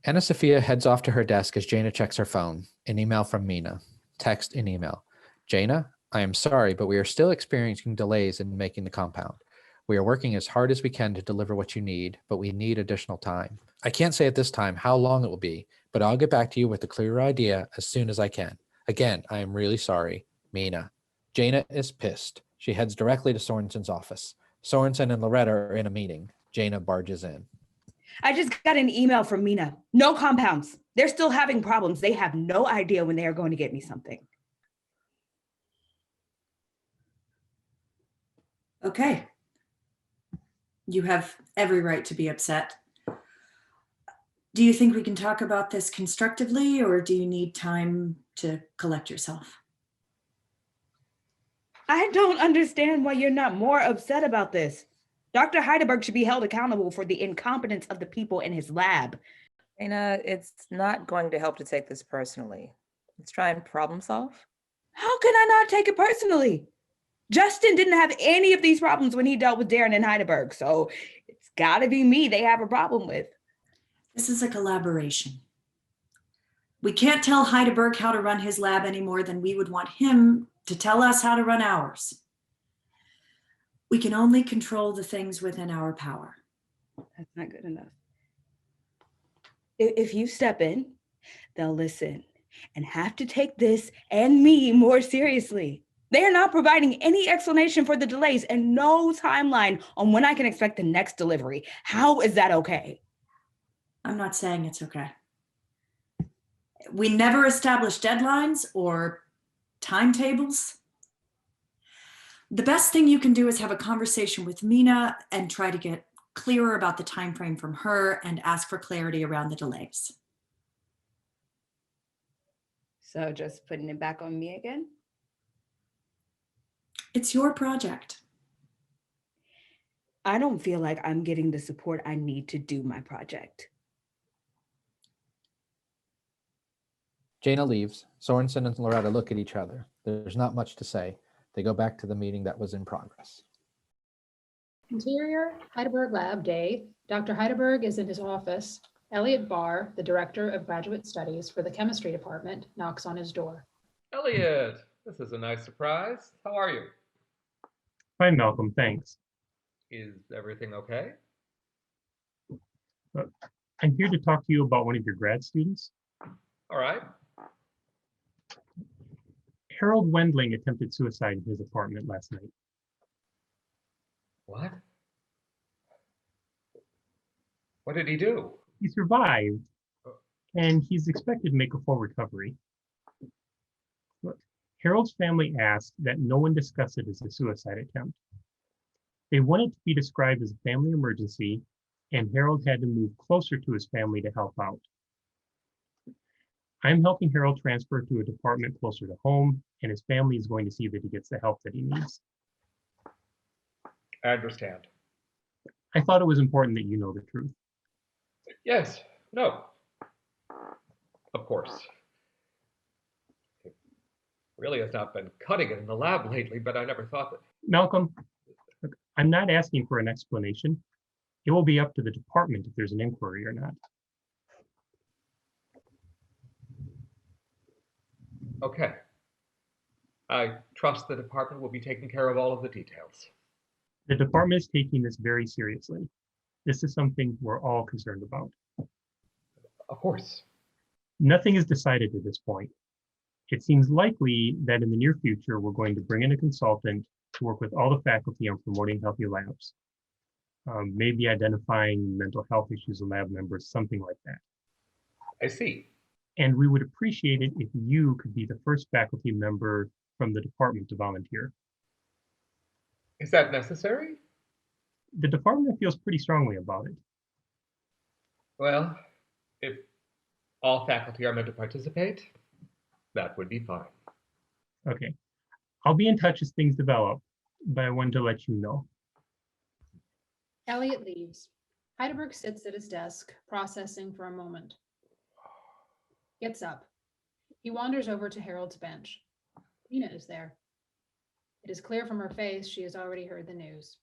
Speaker 8: Anna Sophia heads off to her desk as Jaina checks her phone. An email from Mina. Text in email. Jaina, I am sorry, but we are still experiencing delays in making the compound. We are working as hard as we can to deliver what you need, but we need additional time. I can't say at this time how long it will be, but I'll get back to you with a clearer idea as soon as I can. Again, I am really sorry. Mina. Jaina is pissed. She heads directly to Sorensen's office. Sorensen and Loretta are in a meeting. Jaina barges in.
Speaker 2: I just got an email from Mina. No compounds. They're still having problems. They have no idea when they are going to get me something.
Speaker 9: Okay. You have every right to be upset. Do you think we can talk about this constructively, or do you need time to collect yourself?
Speaker 2: I don't understand why you're not more upset about this. Dr. Heidelberg should be held accountable for the incompetence of the people in his lab.
Speaker 14: Dana, it's not going to help to take this personally. Let's try and problem solve.
Speaker 2: How can I not take it personally? Justin didn't have any of these problems when he dealt with Darren and Heidelberg, so it's got to be me they have a problem with.
Speaker 9: This is a collaboration. We can't tell Heidelberg how to run his lab any more than we would want him to tell us how to run ours. We can only control the things within our power.
Speaker 2: That's not good enough. If you step in, they'll listen and have to take this and me more seriously. They are not providing any explanation for the delays and no timeline on when I can expect the next delivery. How is that okay?
Speaker 9: I'm not saying it's okay. We never established deadlines or timetables. The best thing you can do is have a conversation with Mina and try to get clearer about the time frame from her and ask for clarity around the delays.
Speaker 2: So just putting it back on me again?
Speaker 9: It's your project.
Speaker 2: I don't feel like I'm getting the support I need to do my project.
Speaker 8: Jaina leaves. Sorensen and Loretta look at each other. There's not much to say. They go back to the meeting that was in progress.
Speaker 1: Interior Heidelberg Lab Day. Dr. Heidelberg is in his office. Elliot Barr, the director of graduate studies for the chemistry department, knocks on his door.
Speaker 7: Elliot, this is a nice surprise. How are you?
Speaker 20: Fine, Malcolm, thanks.
Speaker 7: Is everything okay?
Speaker 20: I'm here to talk to you about one of your grad students.
Speaker 7: All right.
Speaker 20: Harold Wendling attempted suicide in his apartment last night.
Speaker 7: What? What did he do?
Speaker 20: He survived, and he's expected to make a full recovery. Look, Harold's family asked that no one discuss it as a suicide attempt. They wanted to be described as a family emergency, and Harold had to move closer to his family to help out. I'm helping Harold transfer to a department closer to home, and his family is going to see that he gets the help that he needs.
Speaker 7: I understand.
Speaker 20: I thought it was important that you know the truth.
Speaker 7: Yes. No. Of course. It really has not been cutting it in the lab lately, but I never thought that.
Speaker 20: Malcolm, look, I'm not asking for an explanation. It will be up to the department if there's an inquiry or not.
Speaker 7: Okay. I trust the department will be taking care of all of the details.
Speaker 20: The department is taking this very seriously. This is something we're all concerned about.
Speaker 7: Of course.
Speaker 20: Nothing is decided at this point. It seems likely that in the near future, we're going to bring in a consultant to work with all the faculty on promoting healthy labs. Maybe identifying mental health issues in lab members, something like that.
Speaker 7: I see.
Speaker 20: And we would appreciate it if you could be the first faculty member from the department to volunteer.
Speaker 7: Is that necessary?
Speaker 20: The department feels pretty strongly about it.
Speaker 7: Well, if all faculty are meant to participate, that would be fine.
Speaker 20: Okay. I'll be in touch as things develop, but I wanted to let you know.
Speaker 1: Elliot leaves. Heidelberg sits at his desk, processing for a moment. Gets up. He wanders over to Harold's bench. Mina is there. It is clear from her face she has already heard the news.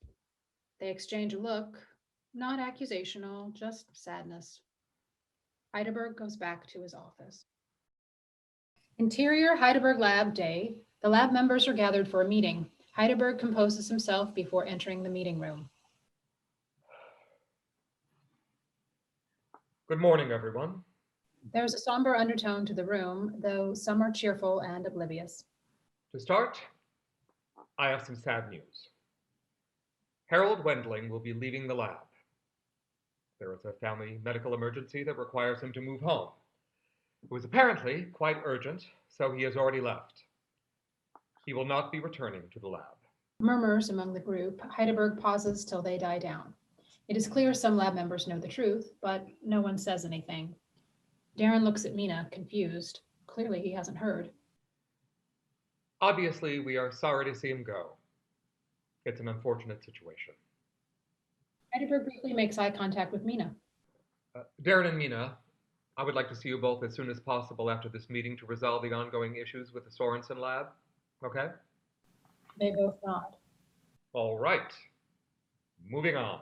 Speaker 1: They exchange a look, not accusational, just sadness. Heidelberg goes back to his office. Interior Heidelberg Lab Day. The lab members are gathered for a meeting. Heidelberg composes himself before entering the meeting room.
Speaker 7: Good morning, everyone.
Speaker 1: There's a somber undertone to the room, though some are cheerful and oblivious.
Speaker 7: To start, I have some sad news. Harold Wendling will be leaving the lab. There is a family medical emergency that requires him to move home. It was apparently quite urgent, so he has already left. He will not be returning to the lab.
Speaker 1: Murmurs among the group. Heidelberg pauses till they die down. It is clear some lab members know the truth, but no one says anything. Darren looks at Mina, confused. Clearly he hasn't heard.
Speaker 7: Obviously, we are sorry to see him go. It's an unfortunate situation.
Speaker 1: Heidelberg briefly makes eye contact with Mina.
Speaker 7: Darren and Mina, I would like to see you both as soon as possible after this meeting to resolve the ongoing issues with the Sorensen lab. Okay?
Speaker 1: They both nod.
Speaker 7: All right. Moving on.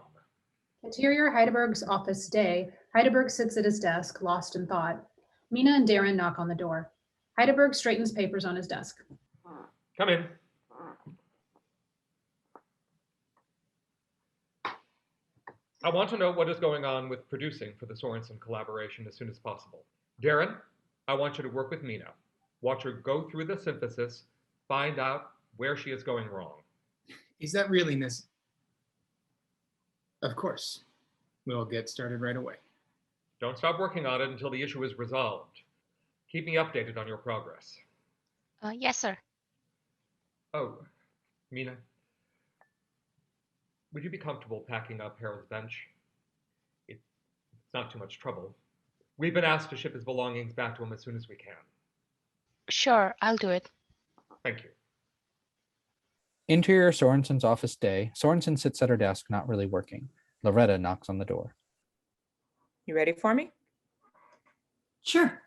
Speaker 1: Interior Heidelberg's office day. Heidelberg sits at his desk, lost in thought. Mina and Darren knock on the door. Heidelberg straightens papers on his desk.
Speaker 7: Come in. I want to know what is going on with producing for the Sorensen collaboration as soon as possible. Darren, I want you to work with Mina. Watch her go through the synthesis, find out where she is going wrong.
Speaker 6: Is that really necessary? Of course. We'll get started right away.
Speaker 7: Don't stop working on it until the issue is resolved. Keep me updated on your progress.
Speaker 12: Yes, sir.
Speaker 7: Oh, Mina, would you be comfortable packing up Harold's bench? It's not too much trouble. We've been asked to ship his belongings back to him as soon as we can.
Speaker 12: Sure, I'll do it.
Speaker 7: Thank you.
Speaker 8: Interior Sorensen's office day. Sorensen sits at her desk, not really working. Loretta knocks on the door.
Speaker 14: You ready for me?
Speaker 9: Sure.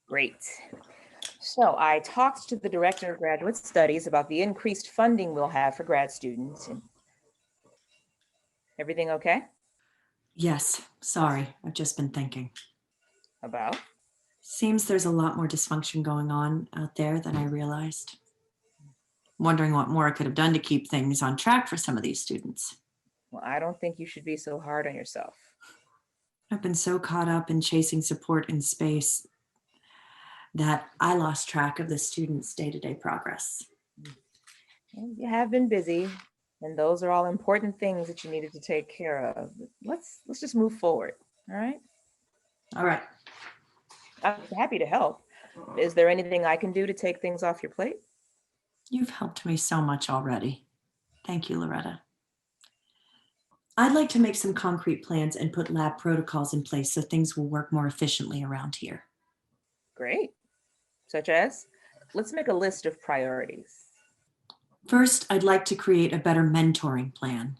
Speaker 14: Great. So I talked to the director of graduate studies about the increased funding we'll have for grad students. And everything okay?
Speaker 9: Yes, sorry. I've just been thinking.
Speaker 14: About?
Speaker 9: Seems there's a lot more dysfunction going on out there than I realized. Wondering what more I could have done to keep things on track for some of these students.
Speaker 14: Well, I don't think you should be so hard on yourself.
Speaker 9: I've been so caught up in chasing support in space that I lost track of the students' day-to-day progress.
Speaker 14: Well, you have been busy, and those are all important things that you needed to take care of. Let's just move forward, all right?
Speaker 9: All right.
Speaker 14: I'm happy to help. Is there anything I can do to take things off your plate?
Speaker 9: You've helped me so much already. Thank you, Loretta. I'd like to make some concrete plans and put lab protocols in place so things will work more efficiently around here.
Speaker 14: Great. Such as? Let's make a list of priorities.
Speaker 9: First, I'd like to create a better mentoring plan.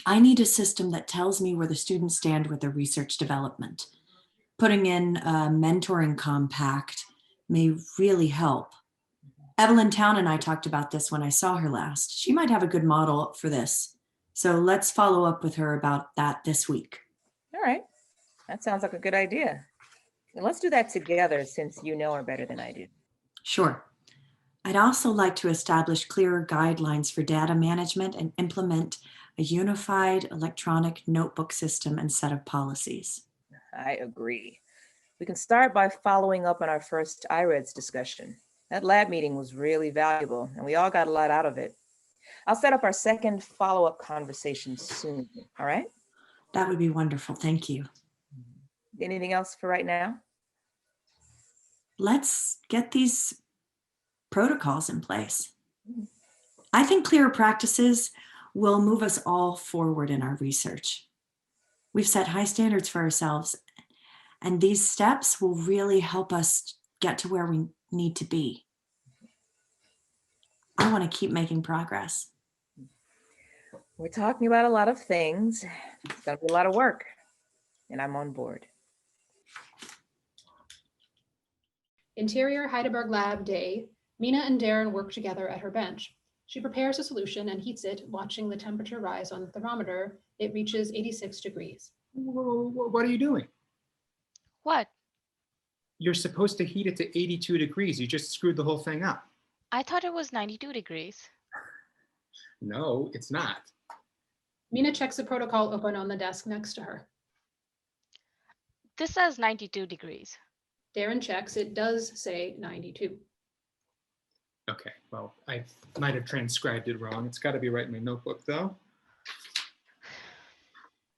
Speaker 9: I need a system that tells me where the students stand with their research development. Putting in a mentoring compact may really help. Evelyn Town and I talked about this when I saw her last. She might have a good model for this. So let's follow up with her about that this week.
Speaker 14: All right. That sounds like a good idea. And let's do that together since you know her better than I do.
Speaker 9: Sure. I'd also like to establish clearer guidelines for data management and implement a unified electronic notebook system and set of policies.
Speaker 14: I agree. We can start by following up on our first IREDS discussion. That lab meeting was really valuable, and we all got a lot out of it. I'll set up our second follow-up conversation soon, all right?
Speaker 9: That would be wonderful. Thank you.
Speaker 14: Anything else for right now?
Speaker 9: Let's get these protocols in place. I think clearer practices will move us all forward in our research. We've set high standards for ourselves, and these steps will really help us get to where we need to be. I want to keep making progress.
Speaker 14: We're talking about a lot of things. It's going to be a lot of work, and I'm on board.
Speaker 1: Interior Heidelberg Lab Day. Mina and Darren work together at her bench. She prepares a solution and heats it, watching the temperature rise on the thermometer. It reaches 86 degrees.
Speaker 6: What are you doing?
Speaker 12: What?
Speaker 6: You're supposed to heat it to 82 degrees. You just screwed the whole thing up.
Speaker 12: I thought it was 92 degrees.
Speaker 6: No, it's not.
Speaker 1: Mina checks the protocol open on the desk next to her.
Speaker 12: This says 92 degrees.
Speaker 1: Darren checks. It does say 92.
Speaker 6: Okay, well, I might have transcribed it wrong. It's got to be right in my notebook, though.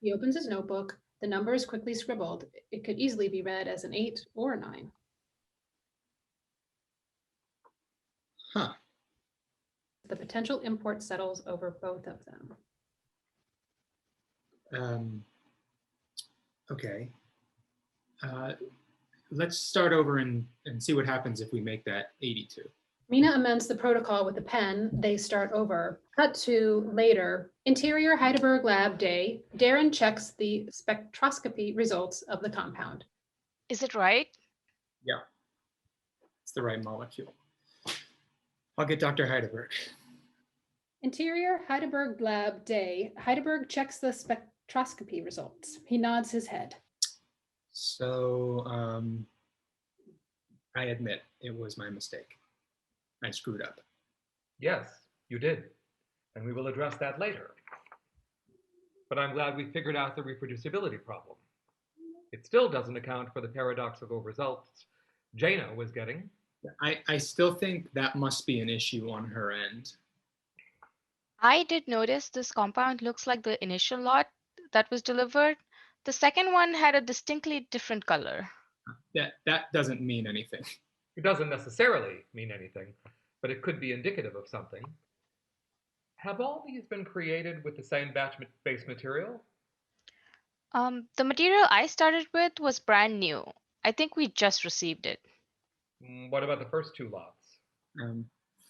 Speaker 1: He opens his notebook. The number is quickly scribbled. It could easily be read as an 8 or a 9.
Speaker 6: Huh.
Speaker 1: The potential import settles over both of them.
Speaker 6: Okay. Let's start over and see what happens if we make that 82.
Speaker 1: Mina amends the protocol with a pen. They start over. Cut to later. Interior Heidelberg Lab Day. Darren checks the spectroscopy results of the compound.
Speaker 12: Is it right?
Speaker 6: Yeah, it's the right molecule. I'll get Dr. Heidelberg.
Speaker 1: Interior Heidelberg Lab Day. Heidelberg checks the spectroscopy results. He nods his head.
Speaker 6: So I admit it was my mistake. I screwed up.
Speaker 7: Yes, you did. And we will address that later. But I'm glad we figured out the reproducibility problem. It still doesn't account for the paradoxical results Jaina was getting.
Speaker 6: I still think that must be an issue on her end.
Speaker 12: I did notice this compound looks like the initial lot that was delivered. The second one had a distinctly different color.
Speaker 6: That doesn't mean anything.
Speaker 7: It doesn't necessarily mean anything, but it could be indicative of something. Have all these been created with the same batch base material?
Speaker 12: The material I started with was brand new. I think we just received it.
Speaker 7: What about the first two lots?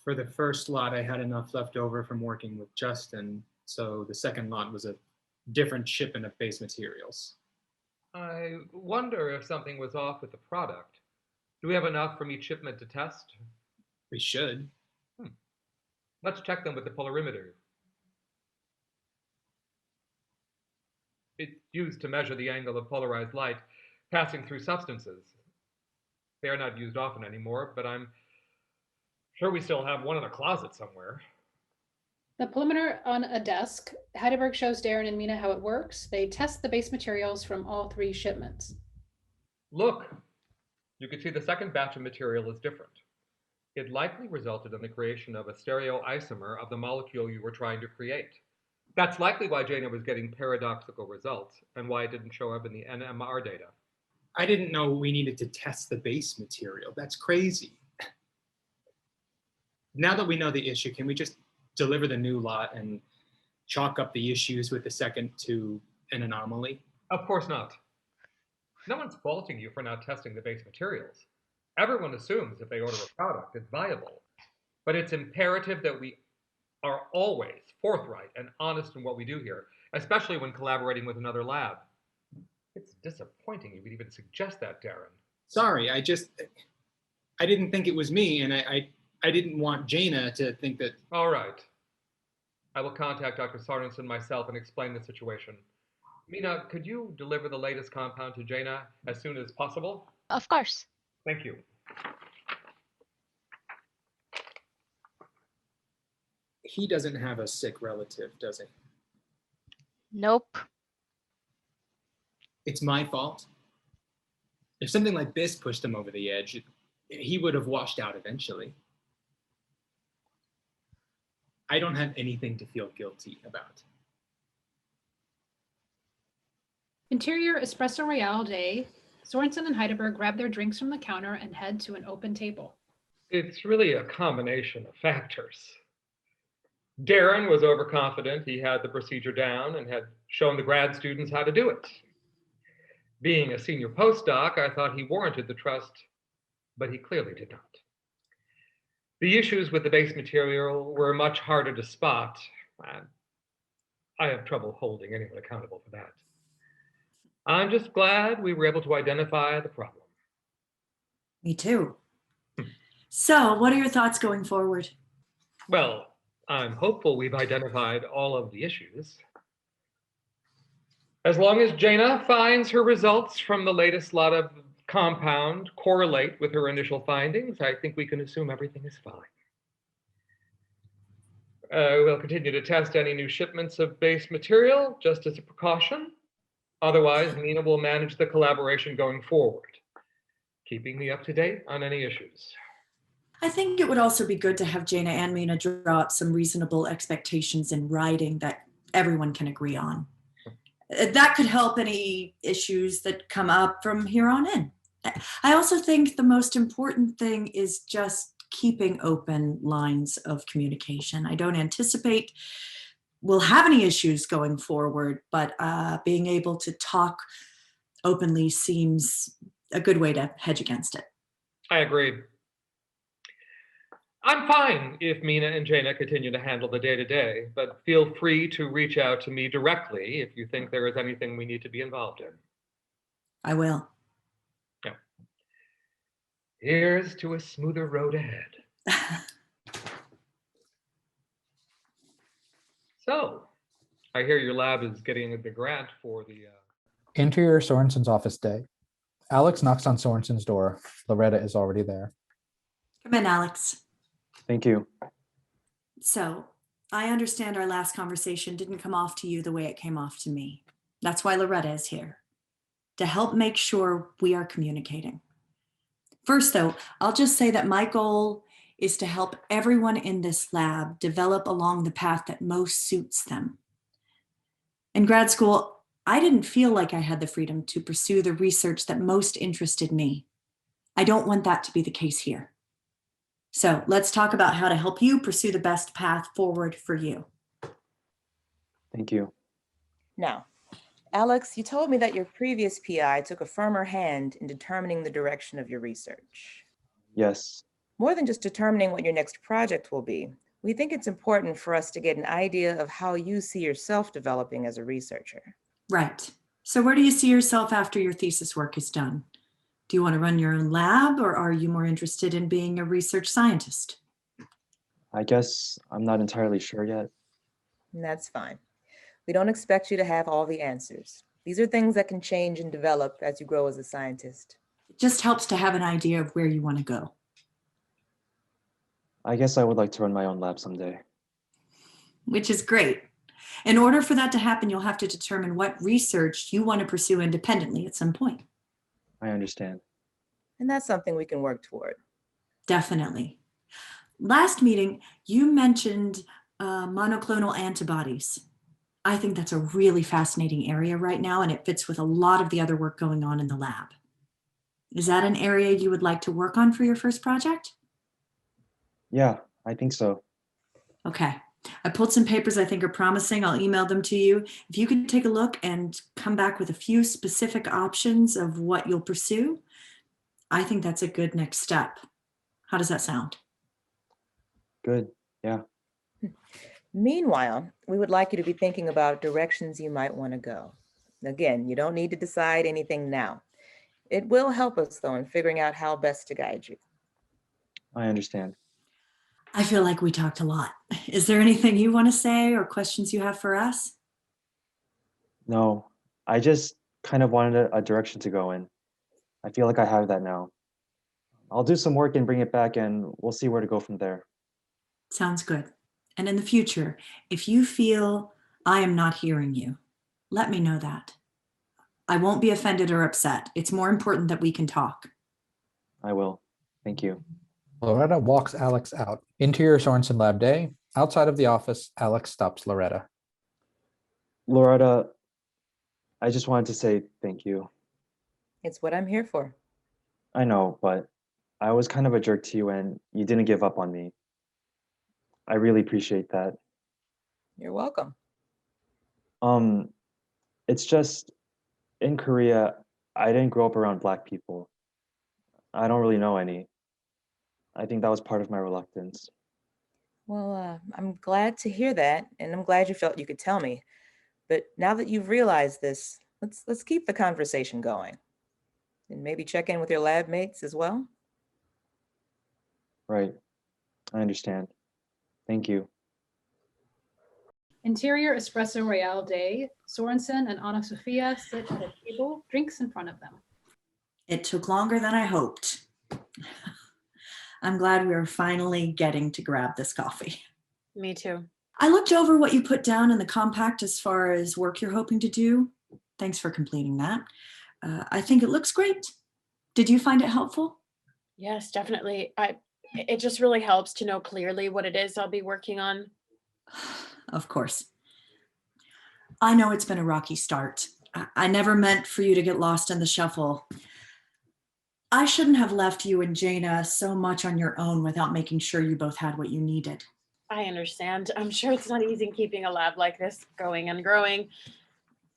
Speaker 6: For the first lot, I had enough left over from working with Justin, so the second lot was a different shipment of base materials.
Speaker 7: I wonder if something was off with the product. Do we have enough from each shipment to test?
Speaker 6: We should.
Speaker 7: Let's check them with the polarimeter. It's used to measure the angle of polarized light passing through substances. They are not used often anymore, but I'm sure we still have one in a closet somewhere.
Speaker 1: The polarimeter on a desk. Heidelberg shows Darren and Mina how it works. They test the base materials from all 3 shipments.
Speaker 7: Look, you can see the second batch of material is different. It likely resulted in the creation of a stereoisomer of the molecule you were trying to create. That's likely why Jana was getting paradoxical results and why it didn't show up in the NMR data.
Speaker 6: I didn't know we needed to test the base material. That's crazy. Now that we know the issue, can we just deliver the new lot and chalk up the issues with the second to an anomaly?
Speaker 7: Of course not. No one's faulting you for not testing the base materials. Everyone assumes if they order a product, it's viable. But it's imperative that we are always forthright and honest in what we do here, especially when collaborating with another lab. It's disappointing you would even suggest that, Darren.
Speaker 6: Sorry, I didn't think it was me, and I didn't want Jana to think that.
Speaker 7: All right. I will contact Dr. Sorensen myself and explain the situation. Mina, could you deliver the latest compound to Jana as soon as possible?
Speaker 12: Of course.
Speaker 7: Thank you.
Speaker 6: He doesn't have a sick relative, does he?
Speaker 12: Nope.
Speaker 6: It's my fault. If something like this pushed him over the edge, he would have washed out eventually. I don't have anything to feel guilty about.
Speaker 1: Interior Espresso Royale day. Sorensen and Heidelberg grab their drinks from the counter and head to an open table.
Speaker 7: It's really a combination of factors. Darren was overconfident he had the procedure down and had shown the grad students how to do it. Being a senior postdoc, I thought he warranted the trust, but he clearly did not. The issues with the base material were much harder to spot. I have trouble holding anyone accountable for that. I'm just glad we were able to identify the problem.
Speaker 9: Me too. So, what are your thoughts going forward?
Speaker 7: Well, I'm hopeful we've identified all of the issues. As long as Jana finds her results from the latest lot of compound correlate with her initial findings, I think we can assume everything is fine. We'll continue to test any new shipments of base material just as a precaution. Otherwise, Mina will manage the collaboration going forward, keeping me up to date on any issues.
Speaker 9: I think it would also be good to have Jana and Mina draw up some reasonable expectations in writing that everyone can agree on. That could help any issues that come up from here on in. I also think the most important thing is just keeping open lines of communication. I don't anticipate we'll have any issues going forward, but being able to talk openly seems a good way to hedge against it.
Speaker 7: I agree. I'm fine if Mina and Jana continue to handle the day-to-day, but feel free to reach out to me directly if you think there is anything we need to be involved in.
Speaker 9: I will.
Speaker 7: Yeah. Here's to a smoother road ahead. So, I hear your lab is getting the grant for the...
Speaker 8: Interior Sorensen's office day. Alex knocks on Sorensen's door. Loretta is already there.
Speaker 9: Come in, Alex.
Speaker 5: Thank you.
Speaker 9: So, I understand our last conversation didn't come off to you the way it came off to me. That's why Loretta is here, to help make sure we are communicating. First, though, I'll just say that my goal is to help everyone in this lab develop along the path that most suits them. In grad school, I didn't feel like I had the freedom to pursue the research that most interested me. I don't want that to be the case here. So let's talk about how to help you pursue the best path forward for you.
Speaker 5: Thank you.
Speaker 14: Now, Alex, you told me that your previous PI took a firmer hand in determining the direction of your research.
Speaker 5: Yes.
Speaker 14: More than just determining what your next project will be, we think it's important for us to get an idea of how you see yourself developing as a researcher.
Speaker 9: Right. So where do you see yourself after your thesis work is done? Do you want to run your own lab, or are you more interested in being a research scientist?
Speaker 5: I guess I'm not entirely sure yet.
Speaker 14: And that's fine. We don't expect you to have all the answers. These are things that can change and develop as you grow as a scientist.
Speaker 9: It just helps to have an idea of where you want to go.
Speaker 5: I guess I would like to run my own lab someday.
Speaker 9: Which is great. In order for that to happen, you'll have to determine what research you want to pursue independently at some point.
Speaker 5: I understand.
Speaker 14: And that's something we can work toward.
Speaker 9: Definitely. Last meeting, you mentioned monoclonal antibodies. I think that's a really fascinating area right now, and it fits with a lot of the other work going on in the lab. Is that an area you would like to work on for your first project?
Speaker 5: Yeah, I think so.
Speaker 9: Okay. I pulled some papers I think are promising. I'll email them to you. If you could take a look and come back with a few specific options of what you'll pursue, I think that's a good next step. How does that sound?
Speaker 5: Good, yeah.
Speaker 14: Meanwhile, we would like you to be thinking about directions you might want to go. Again, you don't need to decide anything now. It will help us, though, in figuring out how best to guide you.
Speaker 5: I understand.
Speaker 9: I feel like we talked a lot. Is there anything you want to say or questions you have for us?
Speaker 5: No, I just kind of wanted a direction to go in. I feel like I have that now. I'll do some work and bring it back, and we'll see where to go from there.
Speaker 9: Sounds good. And in the future, if you feel I am not hearing you, let me know that. I won't be offended or upset. It's more important that we can talk.
Speaker 5: I will. Thank you.
Speaker 8: Loretta walks Alex out. Interior Sorensen lab day. Outside of the office, Alex stops Loretta.
Speaker 5: Loretta, I just wanted to say thank you.
Speaker 14: It's what I'm here for.
Speaker 5: I know, but I was kind of a jerk to you and you didn't give up on me. I really appreciate that.
Speaker 14: You're welcome.
Speaker 5: It's just in Korea, I didn't grow up around Black people. I don't really know any. I think that was part of my reluctance.
Speaker 14: Well, I'm glad to hear that, and I'm glad you felt you could tell me. But now that you've realized this, let's keep the conversation going. And maybe check in with your lab mates as well.
Speaker 5: Right. I understand. Thank you.
Speaker 1: Interior Espresso Royale Day. Sorensen and Anna Sophia sit at a table, drinks in front of them.
Speaker 9: It took longer than I hoped. I'm glad we are finally getting to grab this coffee.
Speaker 4: Me too.
Speaker 9: I looked over what you put down in the compact as far as work you're hoping to do. Thanks for completing that. I think it looks great. Did you find it helpful?
Speaker 4: Yes, definitely. It just really helps to know clearly what it is I'll be working on.
Speaker 9: Of course. I know it's been a rocky start. I never meant for you to get lost in the shuffle. I shouldn't have left you and Jaina so much on your own without making sure you both had what you needed.
Speaker 4: I understand. I'm sure it's not easy keeping a lab like this going and growing.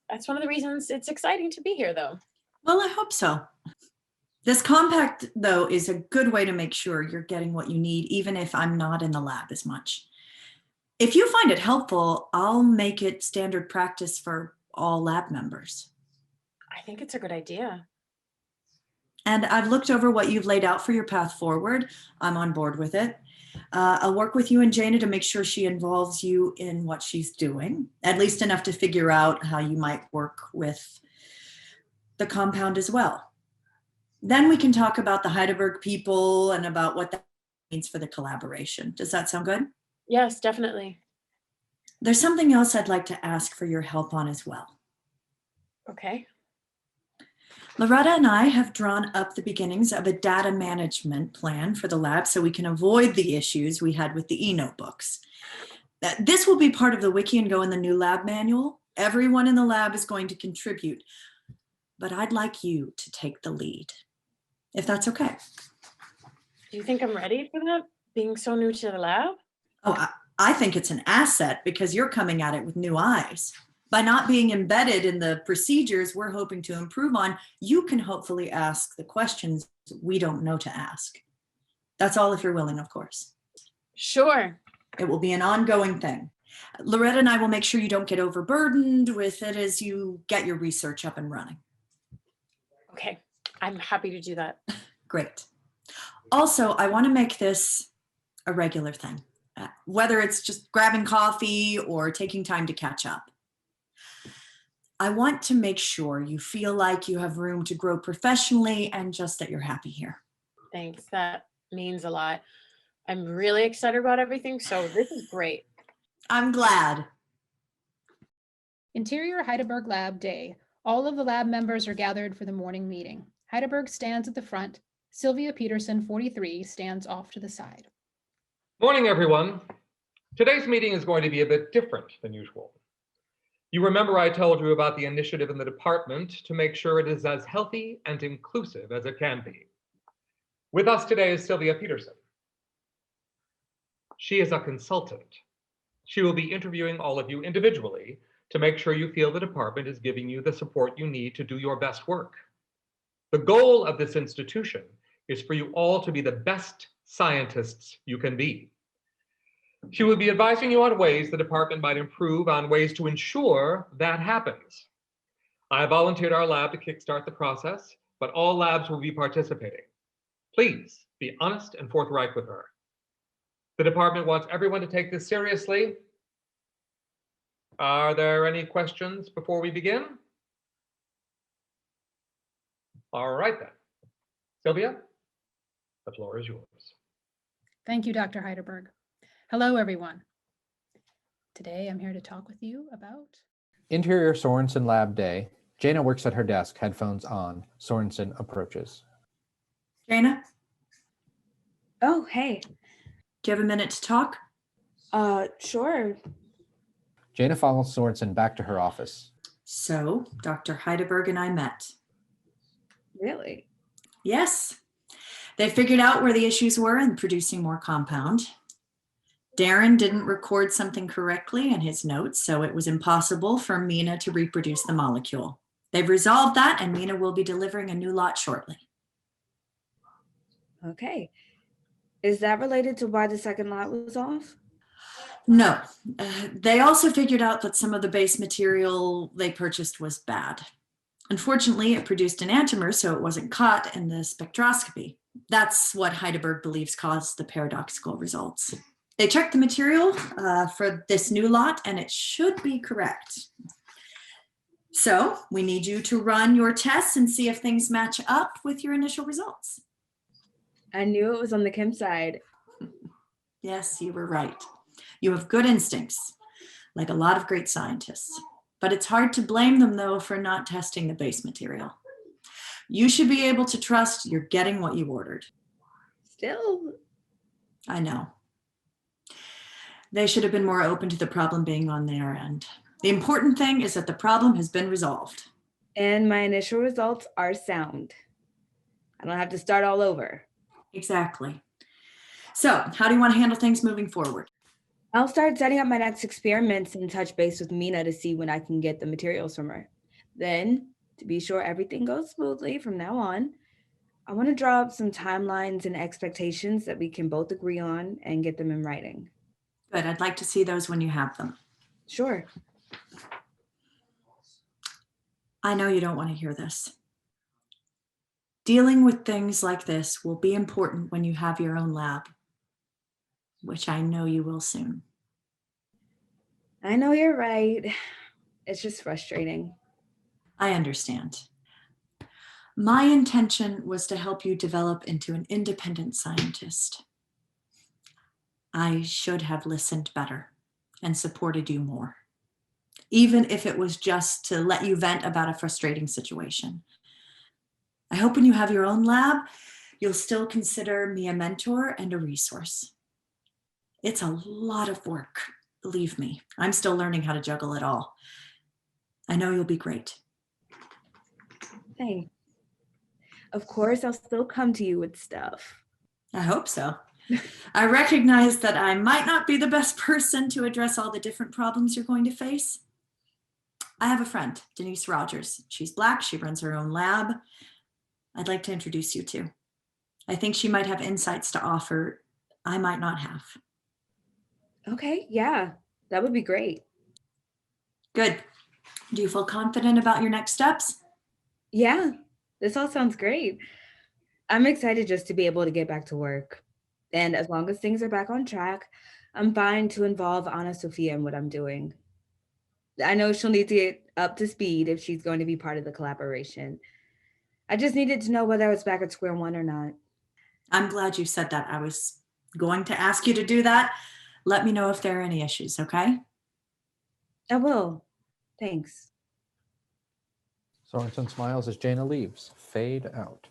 Speaker 4: That's one of the reasons it's exciting to be here, though.
Speaker 9: Well, I hope so. This compact, though, is a good way to make sure you're getting what you need, even if I'm not in the lab as much. If you find it helpful, I'll make it standard practice for all lab members.
Speaker 4: I think it's a good idea.
Speaker 9: And I've looked over what you've laid out for your path forward. I'm on board with it. I'll work with you and Jaina to make sure she involves you in what she's doing, at least enough to figure out how you might work with the compound as well. Then we can talk about the Heidelberg people and about what that means for the collaboration. Does that sound good?
Speaker 4: Yes, definitely.
Speaker 9: There's something else I'd like to ask for your help on as well.
Speaker 4: Okay.
Speaker 9: Loretta and I have drawn up the beginnings of a data management plan for the lab so we can avoid the issues we had with the e-notebooks. This will be part of the wiki and go in the new lab manual. Everyone in the lab is going to contribute, but I'd like you to take the lead, if that's okay.
Speaker 4: Do you think I'm ready for that, being so new to the lab?
Speaker 9: Oh, I think it's an asset because you're coming at it with new eyes. By not being embedded in the procedures we're hoping to improve on, you can hopefully ask the questions we don't know to ask. That's all if you're willing, of course.
Speaker 4: Sure.
Speaker 9: It will be an ongoing thing. Loretta and I will make sure you don't get overburdened with it as you get your research up and running.
Speaker 4: Okay, I'm happy to do that.
Speaker 9: Great. Also, I want to make this a regular thing, whether it's just grabbing coffee or taking time to catch up. I want to make sure you feel like you have room to grow professionally and just that you're happy here.
Speaker 4: Thanks, that means a lot. I'm really excited about everything, so this is great.
Speaker 9: I'm glad.
Speaker 1: Interior Heidelberg Lab Day. All of the lab members are gathered for the morning meeting. Heidelberg stands at the front. Sylvia Peterson, 43, stands off to the side.
Speaker 7: Morning, everyone. Today's meeting is going to be a bit different than usual. You remember I told you about the initiative in the department to make sure it is as healthy and inclusive as it can be. With us today is Sylvia Peterson. She is a consultant. She will be interviewing all of you individually to make sure you feel the department is giving you the support you need to do your best work. The goal of this institution is for you all to be the best scientists you can be. She will be advising you on ways the department might improve, on ways to ensure that happens. I volunteered our lab to kickstart the process, but all labs will be participating. Please be honest and forthright with her. The department wants everyone to take this seriously. Are there any questions before we begin? All right then. Sylvia, the floor is yours.
Speaker 1: Thank you, Dr. Heidelberg. Hello, everyone. Today, I'm here to talk with you about
Speaker 8: Interior Sorensen Lab Day. Jana works at her desk, headphones on. Sorensen approaches.
Speaker 9: Jana?
Speaker 2: Oh, hey.
Speaker 9: Do you have a minute to talk?
Speaker 2: Sure.
Speaker 8: Jana follows Sorensen back to her office.
Speaker 9: So, Dr. Heidelberg and I met.
Speaker 2: Really?
Speaker 9: Yes. They figured out where the issues were in producing more compound. Darren didn't record something correctly in his notes, so it was impossible for Mina to reproduce the molecule. They've resolved that, and Mina will be delivering a new lot shortly.
Speaker 2: Okay. Is that related to why the second lot was off?
Speaker 9: No. They also figured out that some of the base material they purchased was bad. Unfortunately, it produced an enantiomer, so it wasn't caught in the spectroscopy. That's what Heidelberg believes caused the paradoxical results. They checked the material for this new lot, and it should be correct. So we need you to run your tests and see if things match up with your initial results.
Speaker 2: I knew it was on the chem side.
Speaker 9: Yes, you were right. You have good instincts, like a lot of great scientists. But it's hard to blame them, though, for not testing the base material. You should be able to trust you're getting what you ordered.
Speaker 2: Still.
Speaker 9: I know. They should have been more open to the problem being on their end. The important thing is that the problem has been resolved.
Speaker 2: And my initial results are sound. I don't have to start all over.
Speaker 9: Exactly. So, how do you want to handle things moving forward?
Speaker 2: I'll start setting up my next experiments and touch base with Mina to see when I can get the materials from her. Then, to be sure everything goes smoothly from now on, I want to draw up some timelines and expectations that we can both agree on and get them in writing.
Speaker 9: Good. I'd like to see those when you have them.
Speaker 2: Sure.
Speaker 9: I know you don't want to hear this. Dealing with things like this will be important when you have your own lab, which I know you will soon.
Speaker 2: I know you're right. It's just frustrating.
Speaker 9: I understand. My intention was to help you develop into an independent scientist. I should have listened better and supported you more, even if it was just to let you vent about a frustrating situation. I hope when you have your own lab, you'll still consider me a mentor and a resource. It's a lot of work, believe me. I'm still learning how to juggle it all. I know you'll be great.
Speaker 2: Thanks. Of course, I'll still come to you with stuff.
Speaker 9: I hope so. I recognize that I might not be the best person to address all the different problems you're going to face. I have a friend, Denise Rogers. She's Black, she runs her own lab. I'd like to introduce you to. I think she might have insights to offer I might not have.
Speaker 2: Okay, yeah, that would be great.
Speaker 9: Good. Do you feel confident about your next steps?
Speaker 2: Yeah, this all sounds great. I'm excited just to be able to get back to work. And as long as things are back on track, I'm fine to involve Anna Sophia in what I'm doing. I know she'll need to get up to speed if she's going to be part of the collaboration. I just needed to know whether I was back at square one or not.
Speaker 9: I'm glad you said that. I was going to ask you to do that. Let me know if there are any issues, okay?
Speaker 2: I will. Thanks.
Speaker 8: Sorensen smiles as Jaina leaves. Fade out.